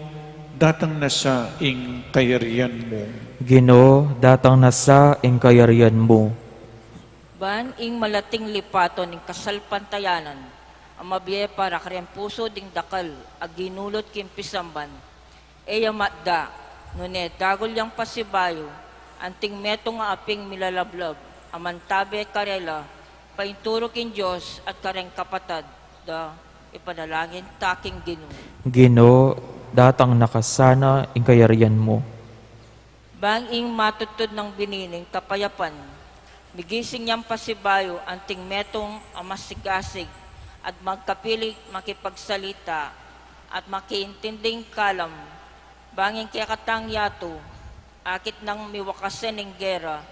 datang na sa ing kayarian mo. Ginoo, datang na sa ing kayarian mo. Ban ing malating lipaton ng kasalpantayanan, Amabiye para karem puso ding dakal, aginulot kim pisamban. Eya matda, nune dagol yang pasibayo, anting metong nga aping milalablab, amantabe karela, painturo kin Diyos at kareng kapatad, da ipanalangin taking Ginoo. Ginoo, datang nakasana ing kayarian mo. Banging matutod ng binining kapayapan, migising niyang pasibayo anting metong amasigasig at magkapilig makipagsalita at makiintinding kalam, banging kaya katang yato, akit ng miwakasen ng gera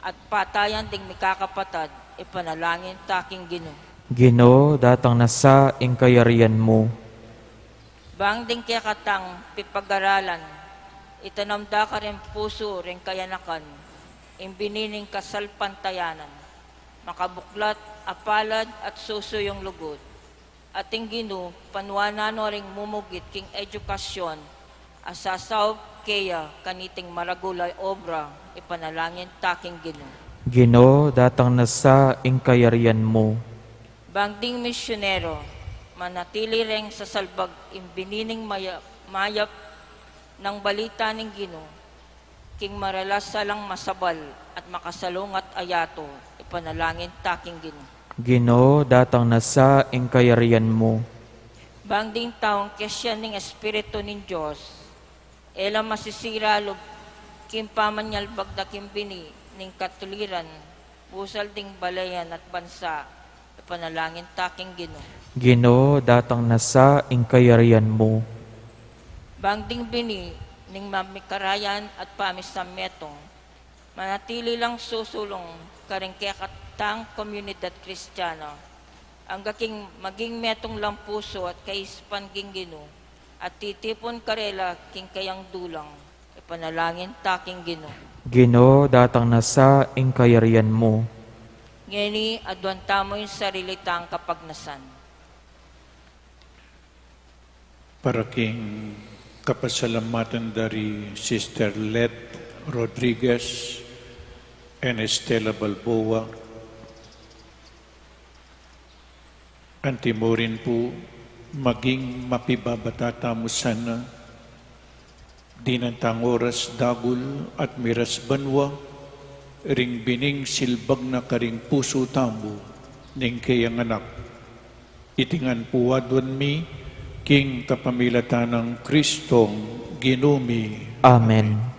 at patayan ding mikakapatad, ipanalangin taking Ginoo. Ginoo, datang nasa ing kayarian mo. Bang ding kaya katang pipag-aralan, itanamda ka rin puso rin kayanakan, imbinining kasalpantayanan, makabuklat, apalad at suso yung lugod. Ating Ginoo, panuanano ring mumugit king edukasyon, asasaw kaya kaniting maragulay obra, ipanalangin taking Ginoo. Ginoo, datang nasa ing kayarian mo. Bangding misyonero, manatili ring sa salbag imbinining mayap ng balita ng Ginoo, king maralas salang masabal at makasalungat ayato, ipanalangin taking Ginoo. Ginoo, datang nasa ing kayarian mo. Bangding taong kesyan ng Espiritu ng Diyos, ela masisira lub kim pamanyalbag na kimbini ning katuliran, pusal ding balayan at bansa, ipanalangin taking Ginoo. Ginoo, datang nasa ing kayarian mo. Bangding bini ning mamikarayan at pamisametong, manatili lang susulong karing katang komunidad Kristiyana, ang gaking maging metong lampuso at kaispan king Ginoo, at titipon karela king kayang dulang, ipanalangin taking Ginoo. Ginoo, datang nasa ing kayarian mo. Ngeni adwanta mo yung sarili tang kapagnasan. Para king kapasalamatan dari Sister Let Rodriguez and Estela Balboa. Antimurin po maging mapibabatata mo sana dinantang oras dagul at miras banwa ring bining silbag na karing puso tamo ning kayang anak. Itingan po wadwan mi king kapamilatan ng Kristong Ginumi. Amen. King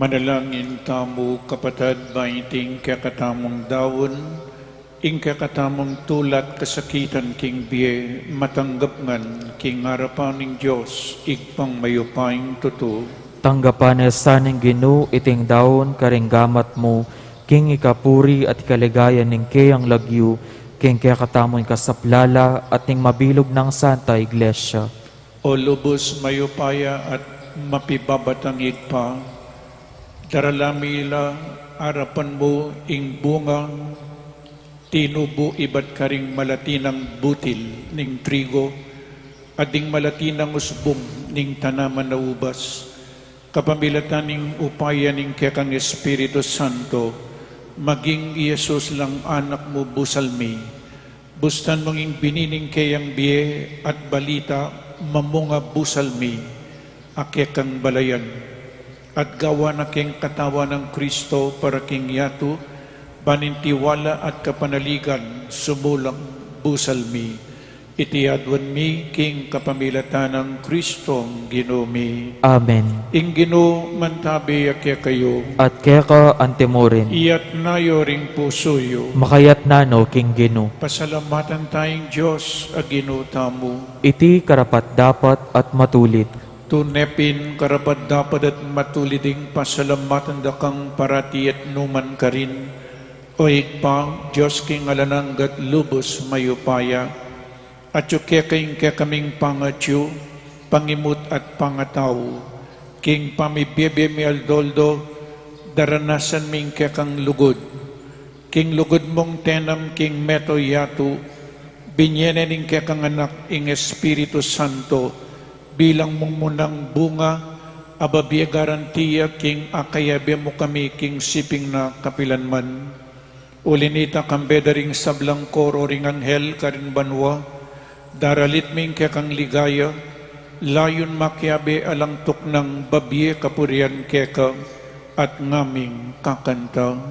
Manalangin tamo kapatad baiting kakatamong dawon, ing kakatamong tulat kasakitan king biye, matanggap ngan king harapan ning Diyos, igpang mayupaing tuto. Tanggapan saning Ginoo iting daon karing gamat mo, king ikapuri at ikaligayan ning kayang lagyu, king kakatamon kasaplala at ning mabilog ng Santa Iglesia. O lubos mayupaya at mapibabatangig pa, daralamila harapan mo ing bunga, tinubo ibat karing malatinang butil ning trigo, ading malatinang usbong ning tanaman na ubas, kapamilatan ning upaya ning kekang Espiritu Santo, maging Yesus lang anak mo busalmi, bustan mong binining kayang biye at balita, mamunga busalmi, akekang balayan, at gawa na king katawan ng Kristo para king yato, banintiwala at kapanaligan, sumulang busalmi, itiadwan mi king kapamilatan ng Kristong Ginoo. Amen. Ing Ginoo mantabi akya kayo, At keka antemorin, iyat nayo ring pusoyo, makayat nano king Ginoo. pasalamatan tayong Diyos a Ginoo tamo, Iti karapat dapat at matulit. tunepin karapat dapat at matuliding pasalamatan dakang parati at numan karin, o ikpang Diyos king alananggat lubos mayupaya, at yukekaing kekaming pangatyo, pangimut at pangataw, king pamibebe mi aldoldo, daranasan ming kekang lugod, king lugod mong tenam king meto yato, binyene ning kekang anak ing Espiritu Santo, bilang mong munang bunga, ababiya garantiya king akayabe mo kami king siping na kapilanman, ulinita kambedaring sablang koro ring anghel karin banwa, daralit ming kekang ligaya, layon makyabe alang tuknang babye kapurian keka, at ngaming kakanta.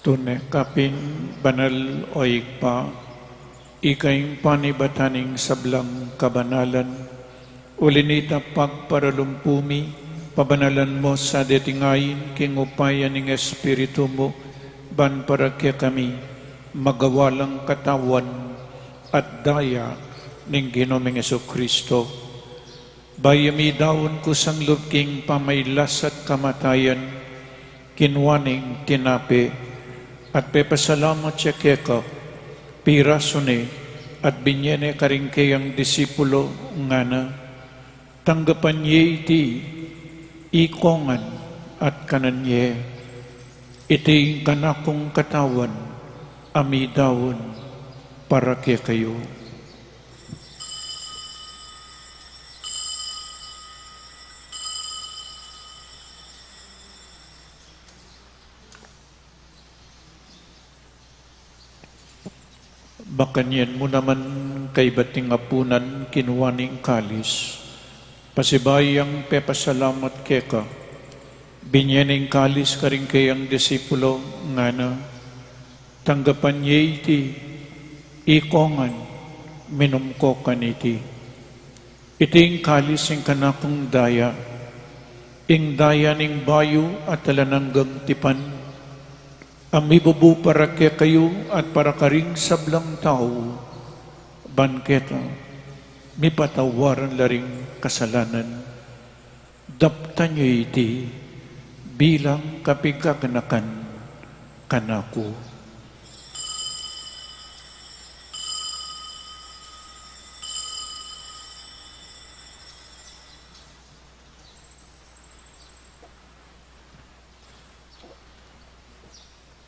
Tunay kapin banal o igpa, ikayong panibataning sablang kabanalan, ulinita pagparalumpumi, pabanalan mo sa detingayin, king upayan ng Espiritu mo, ban para kaya kami, magawalang katawan at daya ng Ginoong Jesucristo. Bayami daon ko sang lubking pamaylas at kamatayan, kinwaning tinapi, at pepasalamat siya keka, pirasone, at binyene karing kayang disipulo nga na, tanggapan niya iti, ikongan at kananye, iti kanakong katawan, amidawon, para kaya kayo. Bakanyan mo naman kay bating apunan kinuwaning kalis. Pasibayang pepasalamat keka. Binyaning kalis karing kayang disipulo nga na. tanggapan niya iti, ikongan, minumko kaniti. Iting kalis ing kanakong daya, ing daya ning bayo at talananggang tipan, amibubu para kaya kayo at para karing sablang tao, banketa, mipatawaran laring kasalanan, dapta niyo iti, bilang kapigaganakan kanako.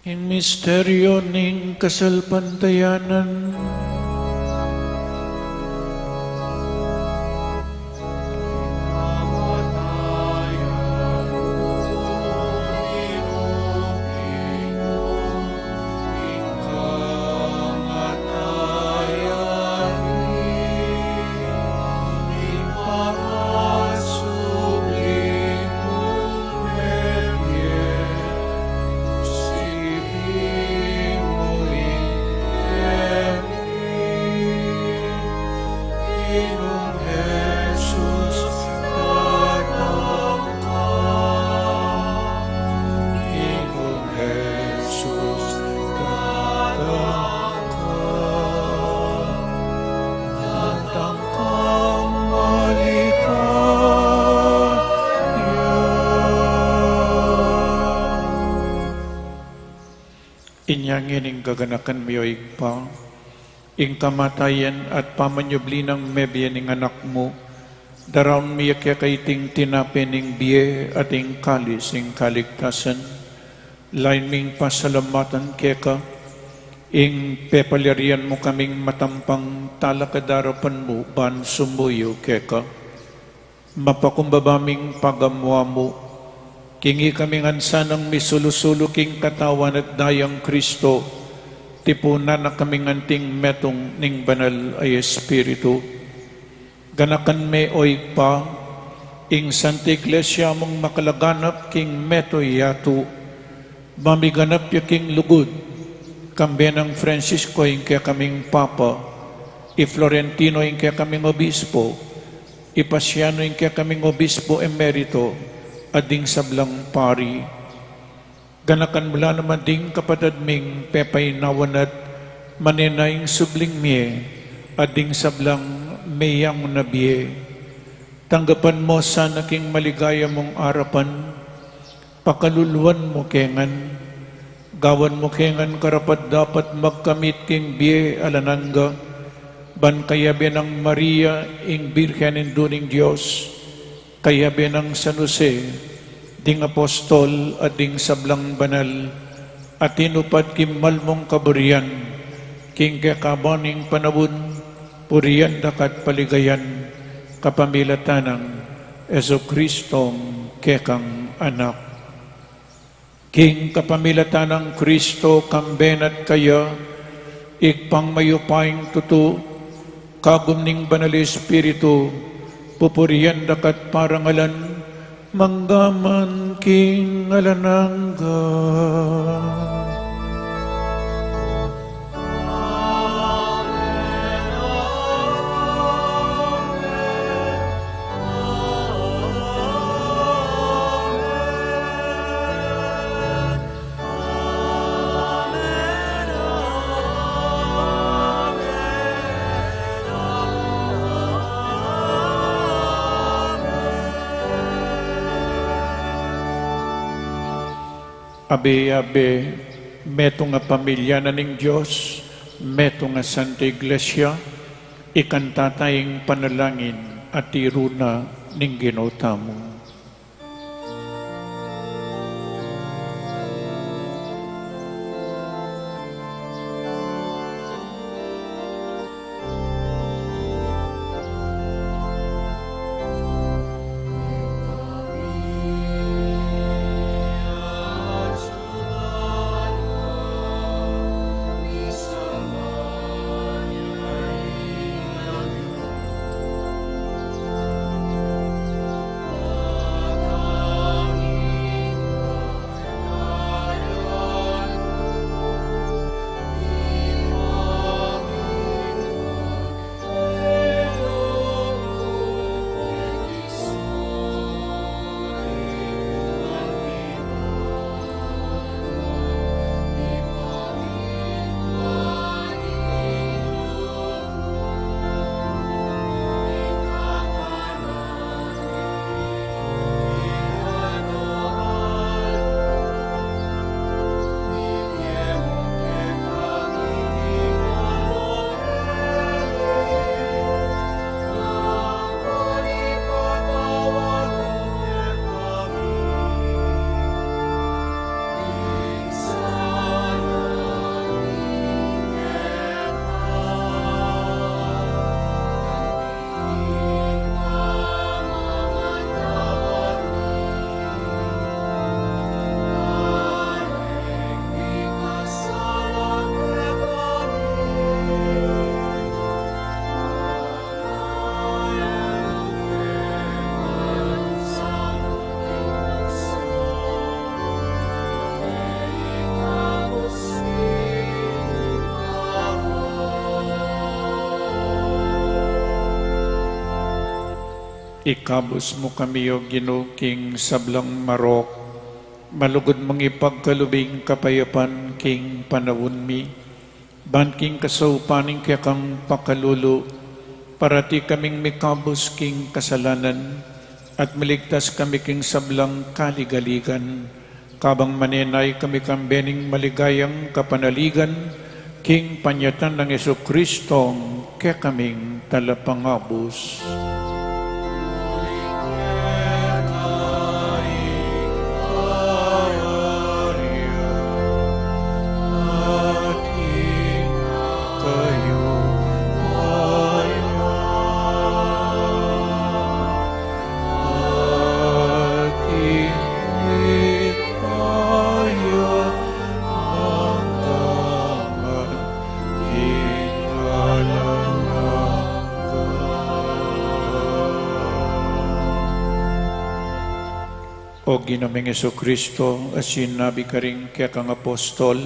In misteryo ning kasalpantayanan, inyangin ing gaganakan miyoig pa, ing kamatayan at pamanyubli ng mebyen ing anak mo, daraon miyak kaiting tinapin ing biye at ing kalis ing kaligtasan, lain ming pasalamatan keka, ing pepalerian mo kaming matampang talakadarapan mo, ban sumuyo keka, mapakumbabaming pagamwa mo, kingi kaming ansanang misulusulo king katawan at dayang Kristo, tipunan na kaming anting metong ning banal ay Espiritu. Ganakan me oy pa, ing Santa Iglesia mong makalaganap king meto yato, mamiganap ya king lugod, kambe ng Francisco ing kaya kaming Papa, i-Florentino ing kaya kaming Obispo, i-Pasiano ing kaya kaming Obispo Emerito, ading sablang pari. Ganakan mula naman ding kapatad ming pepay nawanat manenayng subling miye, ading sablang mayang nabiye. Tanggapan mo sa naking maligaya mong arapan, pakaluluan mo kengan, gawan mo kengan karapat dapat magkamit king biye alananga, ban kayabi ng Maria ing Birhen induning Diyos, kayabi ng San Jose, ding apostol at ding sablang banal, at tinupad kimal mong kaburian, king kakabaning panabun, purian dakat paligayan, kapamilatanang Eso Kristong kekang anak. King kapamilatanang Kristo kambenat kaya, ikpang mayupaing tutu, kagum ning banal Espiritu, pupurian dakat parangalan, manggaman king alanangga. Abe-abe, meto nga pamilya na ning Diyos, meto nga Santa Iglesia, ikantataying panalangin at iruna ning ginotamo. Ikabos mo kami o ginuking sablang marok, malugod mong ipagkalubing kapayapan king panawon mi, ban king kasaupaning kaya kang pakalulu, para ti kaming mikabos king kasalanan, at maligtas kami king sablang kaligaligan, kabang manenay kami kang bening maligayang kapanaligan, king panyatan ng Yesu Kristong kaya kaming talapangabos. O Ginoong Jesucristo, asin nabi ka rin kaya kang apostol,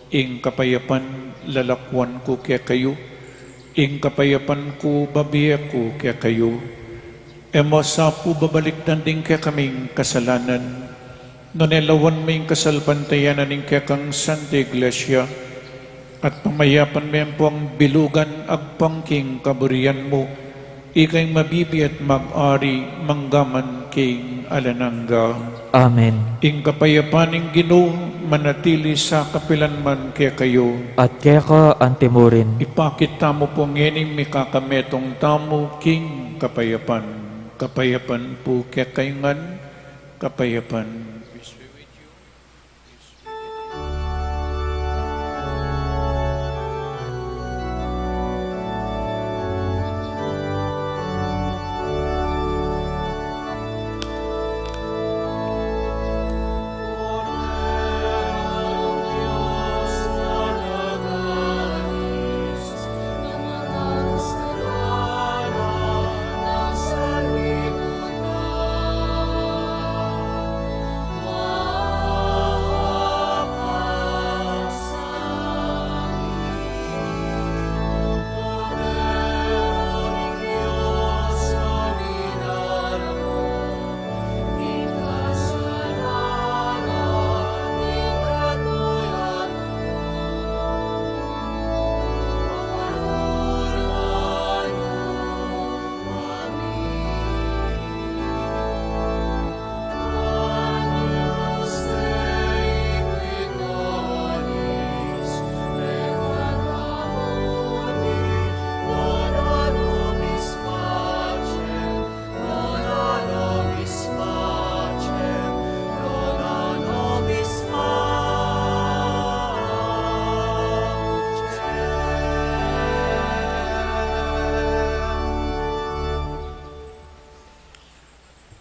ing kapayapan lalakwan ko kaya kayo, ing kapayapan ko babiya ko kaya kayo, sa po babaliktan din kaya kaming kasalanan, nonelawan may kasalpantayanan ing kaya kang Santa Iglesia, at pamayapan mo po ang bilugan agpangking kaburian mo, ikay mabibi at mag-ari manggaman king alanangga. Amen. Ing kapayapaning Ginoo manatili sa kapilanman kaya kayo. At kaya ka antimurin. Ipakita mo po ngening mikakametong tamo king kapayapan. Kapayapan po kaya kayungan, kapayapan.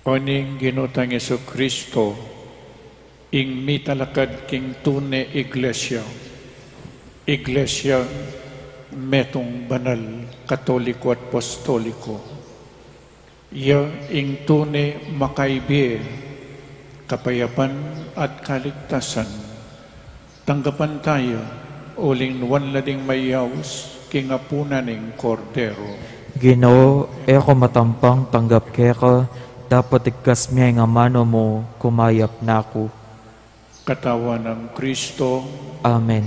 Oning ginutang Yesu Kristo, ing mitalakad king tune iglesia. Iglesia metong banal, katoliko at apostoliko. Ya ing tune makaibi, kapayapan at kaligtasan. Tanggapan tayo, uling wanlading mayaws, king apunan ng kordero. Ginoo, ako matampang tanggap kaya ka, dapat ikas miya nga mano mo, kumayap na ako. Katawan ng Kristo. Amen.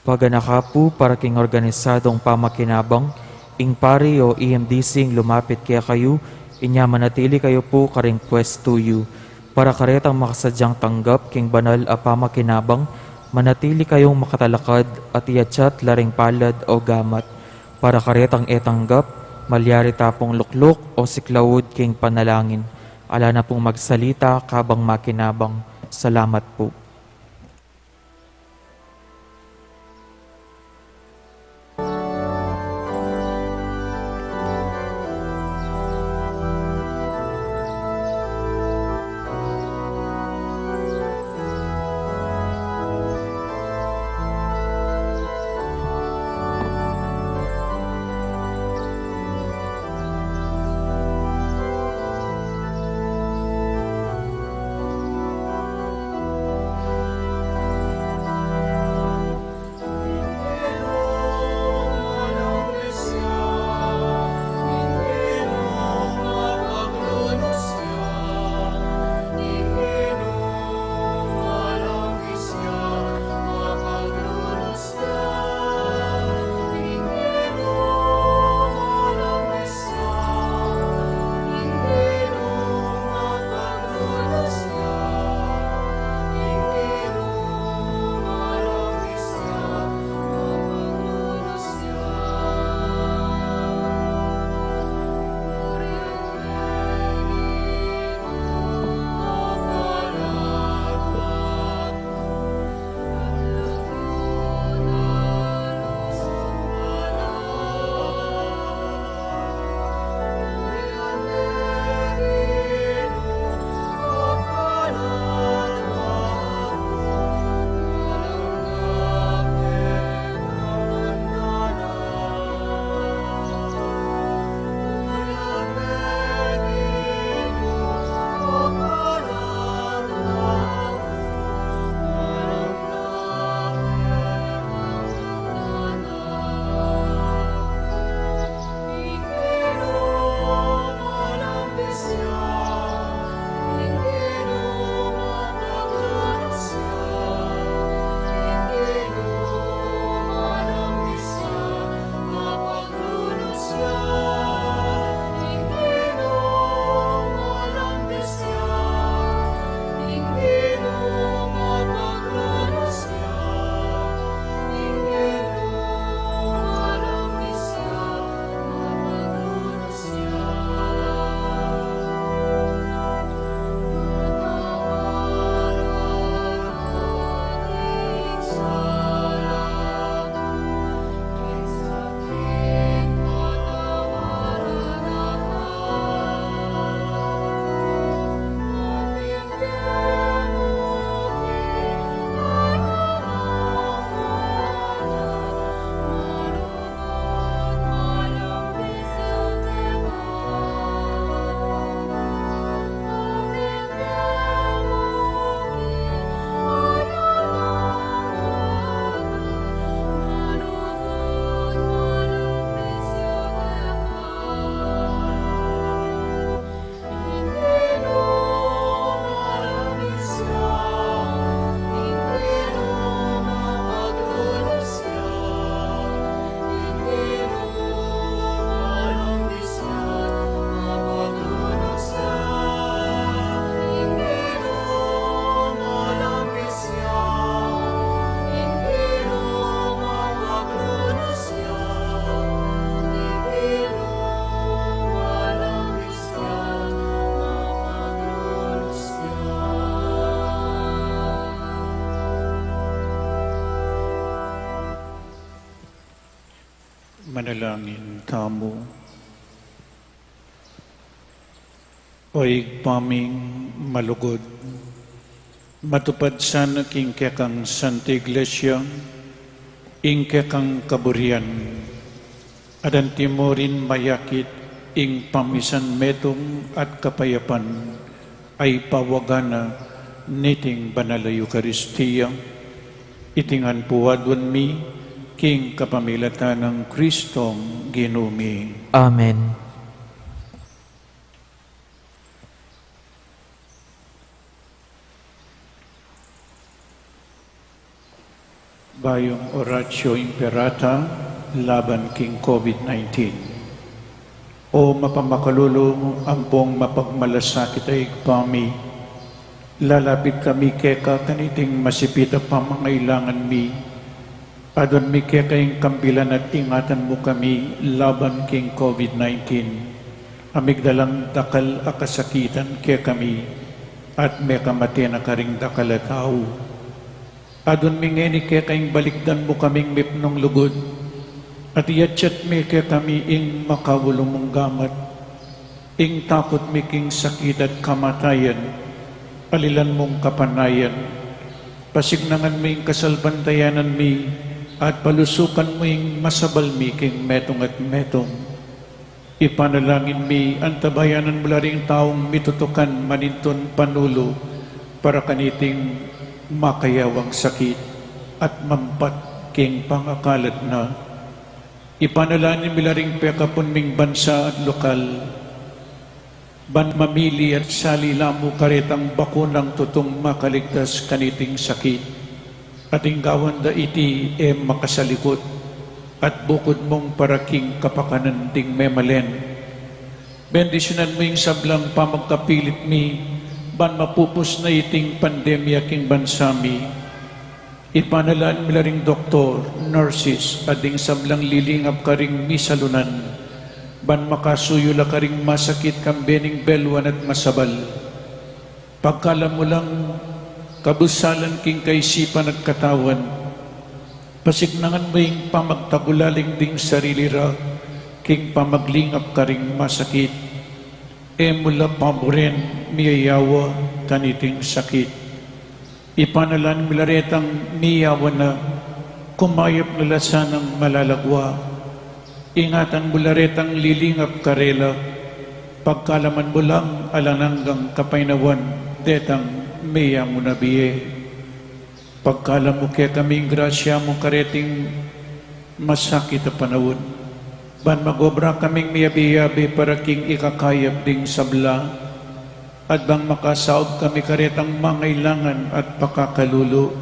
Paganakapu para king organisadong pamakinabang, ing pari o EMDC lumapit kaya kayo, inya manatili kayo po karing pwesto yu, para karetang makasadyang tanggap king banal a pamakinabang, manatili kayong makatalakad at iatsyat laring palad o gamat, para karetang etanggap, malyari tapong lukluk o siklawod king panalangin. Ala na pong magsalita kabang makinabang. Salamat po. Manalangin tamo. Oig paming malugod. Matupad sana king kekang Santa Iglesia, ing kekang kaburian. Adan timorin mayakit, ing pamisan metong at kapayapan, ay pawagana niting banal na Eucharistia. Itingan puwadwan mi, king kapamilatan ng Kristong ginumi. Amen. Bayong Oratio Imperata laban king COVID-19. O mapamakalulong ampong mapagmalasakit ay igpami, lalapit kami keka kaniting masipita pamangailangan mi, adon mi keka yung kambilan at ingatan mo kami laban king COVID-19. Amigdalang dakal akasakitan ke kami, at may kamati na karing dakal at tao. Adon mingeni kaya kayong balikdan mo kaming mipnong lugod, at iyatsyat mi kaya kami ing makawulong mong gamat, ing takot mi king sakit at kamatayan, alilan mong kapanayan, pasignangan mo ing kasalbantayanan mi, at palusukan mo ing masabal mi king metong at metong. Ipanalangin mi, antabayanan mula ring taong mitutukan maninton panulo, para kaniting makayawang sakit at mampat king pangakalat na. Ipanalangin mila ring pekapon ming bansa at lokal, ban mamili at salilamu karitang bakunang tutong makaligtas kaniting sakit, at inggawan da iti makasalikot, at bukod mong paraking kapakanan ding memalen. Bendisyonan mo yung sablang pamagkapilit mi, ban mapupos na iting pandemya king bansami. Ipanalaan mila ring doktor, nurses, ading sablang lilingap ka ring misalunan, ban makasuyo la ka ring masakit kang bening belwan at masabal. Pagkala mo lang kabusalan king kaisipan at katawan, pasignangan mo yung pamagtagulaling ding sarili ra, king pamaglingap ka ring masakit. Mula paboren miyayawa kaniting sakit. Ipanalan milaretang miyawa na kumayap nila sanang malalagwa. Ingatan mularetang lilingap karela, pagkalaman mo lang alananggang kapainawan, detang miya mo nabiye. Pagkala mo kaya kaming grasya mo kareting masakit na panahon, ban magobra kaming miyabi-yabi para king ikakayap ding sabla, at bang makasaog kami karetang mangailangan at pakakalulo.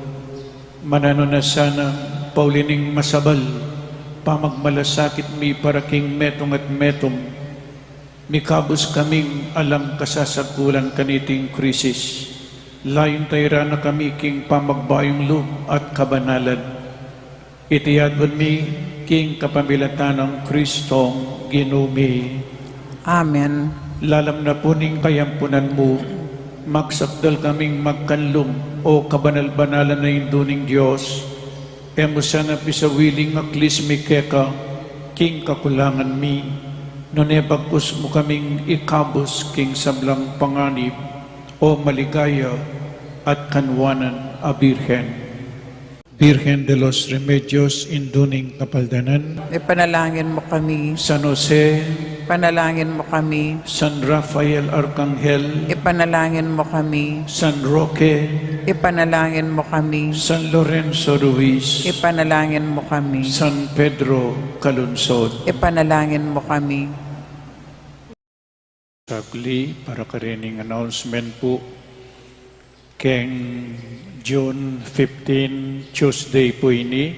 Manano na sana paulining masabal, pamagmalasakit mi para king metong at metong, mikabos kaming alang kasasagulan kaniting krisis. Layon tayra na kami king pamagbayong loob at kabanalan. Itiyadwan mi king kapamilatan ng Kristong ginumi. Amen. Lalam na puning kayampunan mo, magsakdal kaming magkanlong o kabanal-banalan na induning Diyos. Emo sana pisawiling aklis mi keka, king kakulangan mi, nunebagkus mo kaming ikabos king sablang panganib o maligaya at kanwanan a Birhen. Virgen de los Remedios, induning kapaldanan, Ipanalangin mo kami. San Jose, Panalangin mo kami. San Rafael Arcangel, Ipanalangin mo kami. San Roque, Ipanalangin mo kami. San Lorenzo Ruiz, Ipanalangin mo kami. San Pedro Calunsod. Ipanalangin mo kami. Sagli, para karining announcement po, keng June 15, Tuesday po ini,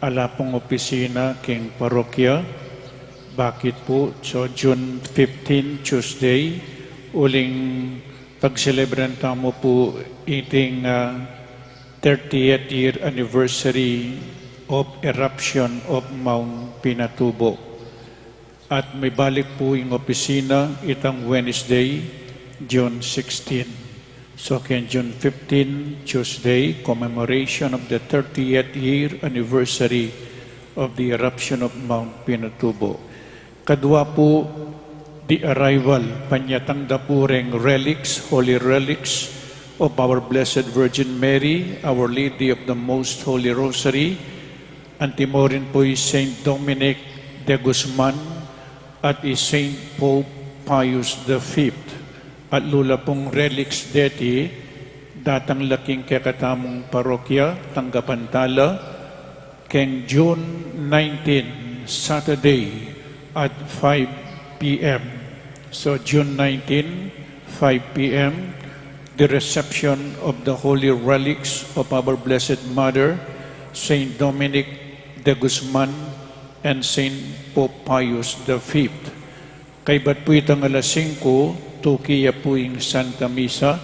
ala pong opisina keng parokya. Bakit po? So June 15, Tuesday, uling pagselebran tamo po iting 30th year anniversary of eruption of Mount Pinatubo. At may balik po yung opisina itang Wednesday, June 16. So can June 15, Tuesday, commemoration of the 30th year anniversary of the eruption of Mount Pinatubo. Kadua po, the arrival, panyatang dapureng relics, holy relics of our Blessed Virgin Mary, Our Lady of the Most Holy Rosary. Antimorin po is Saint Dominic de Guzman at is Saint Pope Pius V. At lula pong relics deti, datang laking kakatamong parokya, Tanggapantala, keng June 19, Saturday at 5 p.m. So June 19, 5 p.m., the reception of the holy relics of our Blessed Mother, Saint Dominic de Guzman, and Saint Pope Pius V. Kaibat po itang alas 5, tukiya po yung Santa Misa,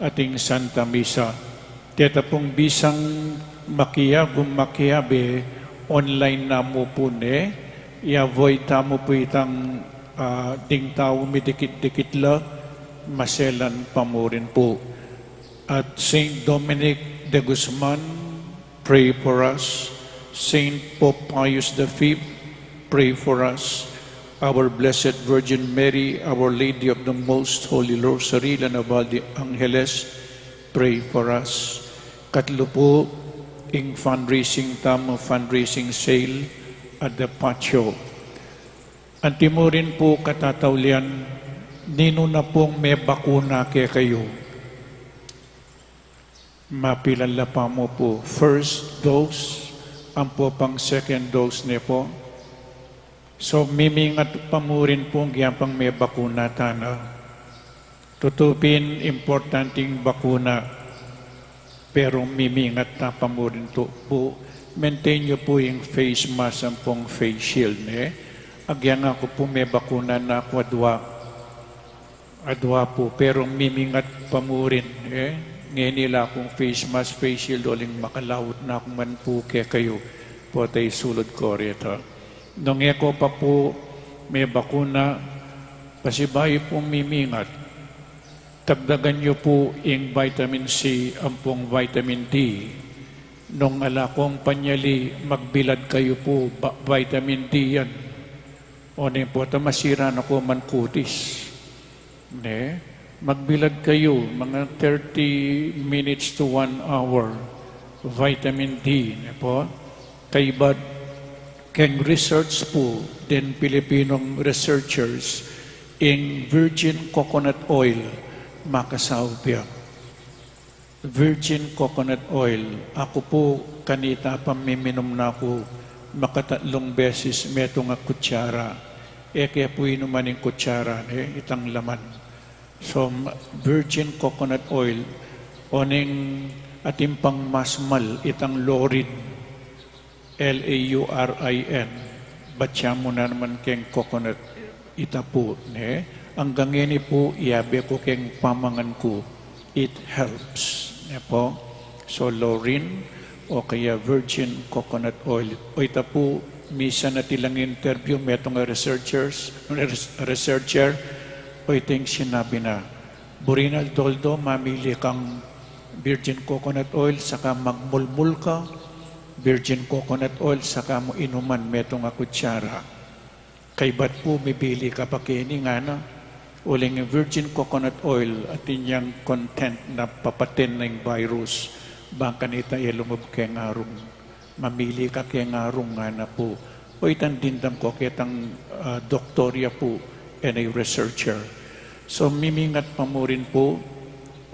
ating Santa Misa. Teta pong bisang makiyabe, online na mo po ne, i-avoid tamo po itang ding tao midikit-dikit la, maselan pa mo rin po. At Saint Dominic de Guzman, pray for us. Saint Pope Pius V, pray for us. Our Blessed Virgin Mary, Our Lady of the Most Holy Rosary, Lanavalde Angeles, pray for us. Katlo po, ing fundraising fundraising sale at the Patio. Antimorin po katataulian, nino na pong may bakuna kaya kayo. Mapilala pa mo po, first dose, ang po pang second dose niya po. So, mimingat pa mo rin po ang pang may bakuna tana. Tutupin, importanting bakuna. Pero mimingat na pa mo rin po. Maintain nyo po yung face mask ang pong face shield. Agyan ako po may bakuna na ako adwa po. Pero mimingat pa mo rin. Ngayon nila akong face mask, face shield, uling makalawot na akong man po kaya kayo. Po tayo sulod ko rito. Nung eko pa po may bakuna, pasibayo po mimingat. Tagdagan nyo po yung vitamin C, ang pong vitamin D. Nung alakong panyali, magbilad kayo po, vitamin D yan. O na po, masira na ko man kutis. Magbilad kayo, mga 30 minutes to 1 hour, vitamin D. Po, kaibad, keng research po, din Pilipinong researchers, in virgin coconut oil, makasaupya. Virgin coconut oil, ako po kanita pamiminom na ako, makatatlong beses meto nga kutsara. Kaya po inuman yung kutsara, itang laman. So, virgin coconut oil, oning ating pang masmal, itang laurin, L-A-U-R-I-N. Batya mo na naman keng coconut itapo. Ang gangeni po, iabe ko keng pamangan ko. It helps. Po. So, laurin o kaya virgin coconut oil. O itapo, misa na tilang interview, metong researcher, o iting sinabi na, Burinal Toldo, mamili kang virgin coconut oil, saka magmulmul ka, virgin coconut oil, saka mo inuman metong kutsara. Kay ba't po mibili ka pa kini nga na? Uling virgin coconut oil at inyang content na papatin ng virus. Bangka nita ilumub kay ngarong. Mamili ka kay ngarong nga na po. O itang dindam ko kitang doktorya po and a researcher. So mimingat pa mo rin po,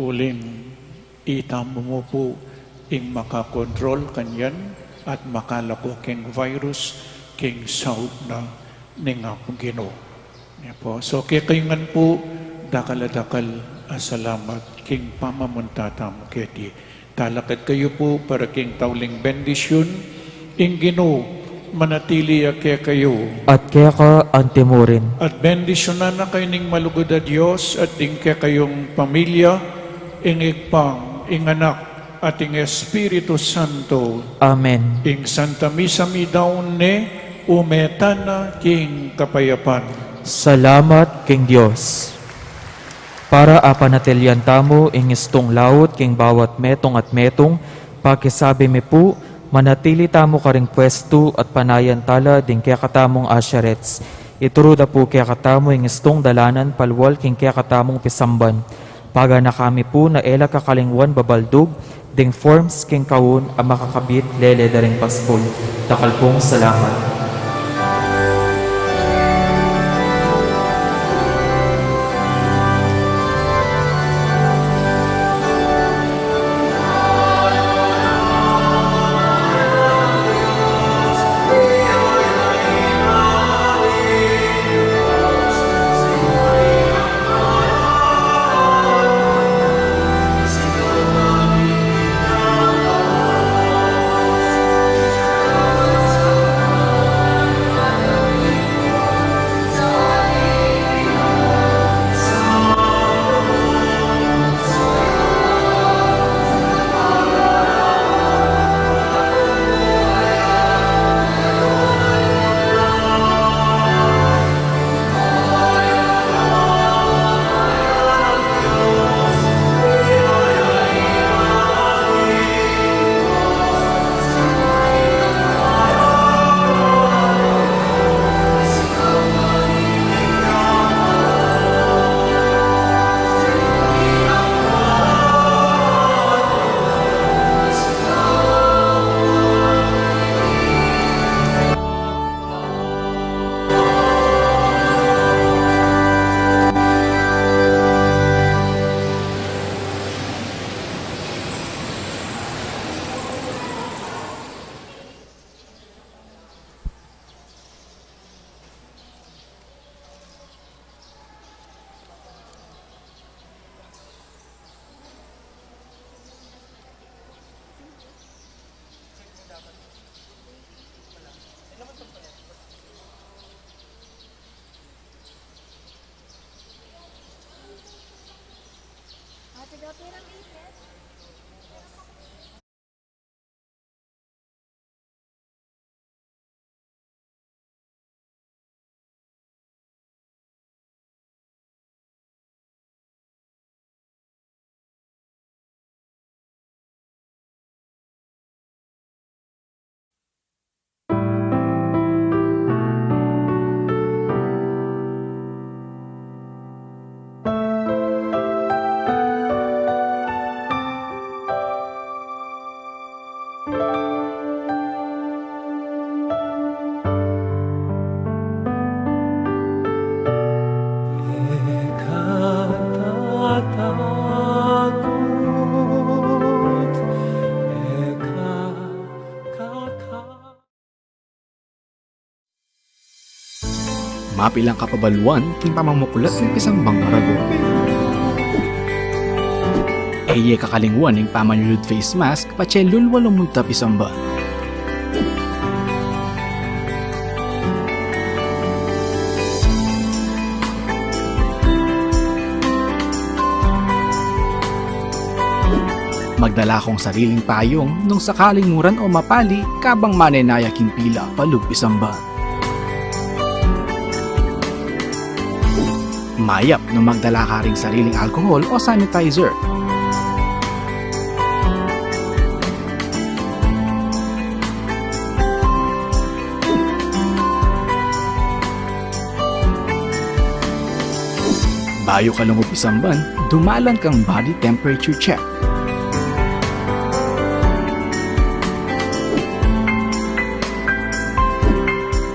uling itamo mo po ing makakontrol kanyan at makalako keng virus keng saud na ning akong Ginoo. So kaya kayo nga po dakal-dakal salamat king pamamuntata mo keti. Talakad kayo po para king tauling bendisyon ing Ginoo manatili kaya kayo. At kaya ka antimorin. At bendisyonan na kayo ning malugod a Diyos at ing kaya kayong pamilya ing igpang ing anak ating Espiritu Santo. Amen. Ing Santa Misa mi daon ne, umetana king kapayapan. Salamat king Dios. Para apanatilian tamo ing istong laut king bawat metong at metong, pakisabi mi po, Manatili tamo karing pwesto at panayan tala din kaya katamong asyarets. Ituro da po kaya katamo yung istong dalanan palwal king kaya katamong pisamban. Paga na kami po na ela kakalingwan babaldog, ding forms king kaun ang makakabit lele daring paskol. Takalpong salamat. Mapilang kapabaluan king pamamuklat ng pisambang aragon. Eye kakalingwan ng pamanulod face mask pachelul walong munta pisamba. Magdala kong sariling payong nung sakaling muran o mapali kabang manenaya king pila palug pisamba. Mayap nung magdala ka ring sariling alcohol o sanitizer. Bayo ka lumog isamban, dumalan kang body temperature check.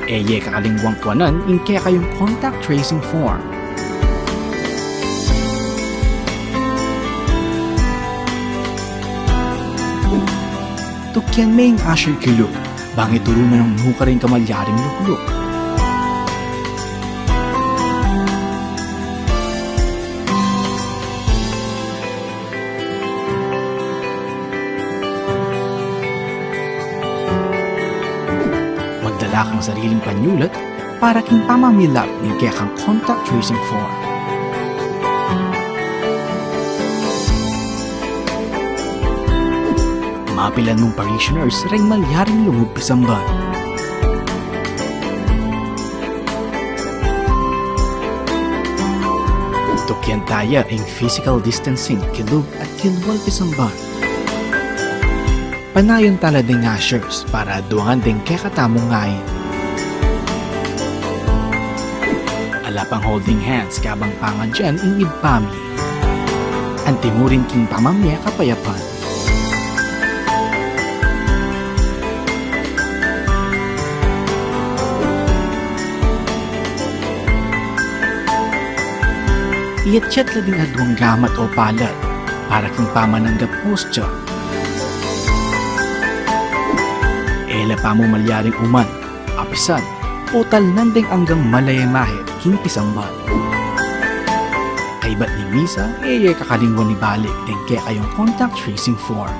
Eye kakalingwang kwanan in kaya kayong contact tracing form. Tukyan may asher kilo, bangit turunan ng nuka rin kamalyaring lukluk. Magdala kang sariling panyulat para king pamamilap ng kaya kang contact tracing form. Mapilan mong parishioners ring malyaring lungog pisamban. Tukyan taya ang physical distancing kilog at kilwal pisamban. Panayon tala ding ashers para duangan ding kekatamong ngayon. Alapang holding hands kabang pangan dyan ing ibpami. Antimurin king pamamya kapayapan. Iyatsyat la ding adwang gamat o palad para king pamananggap hostya. Ela pa mo malyaring uman, apisan, total nanding anggang malayamahit king pisangban. Kaibat ni Misa, kakalingwan ni balik din kaya kayong contact tracing form.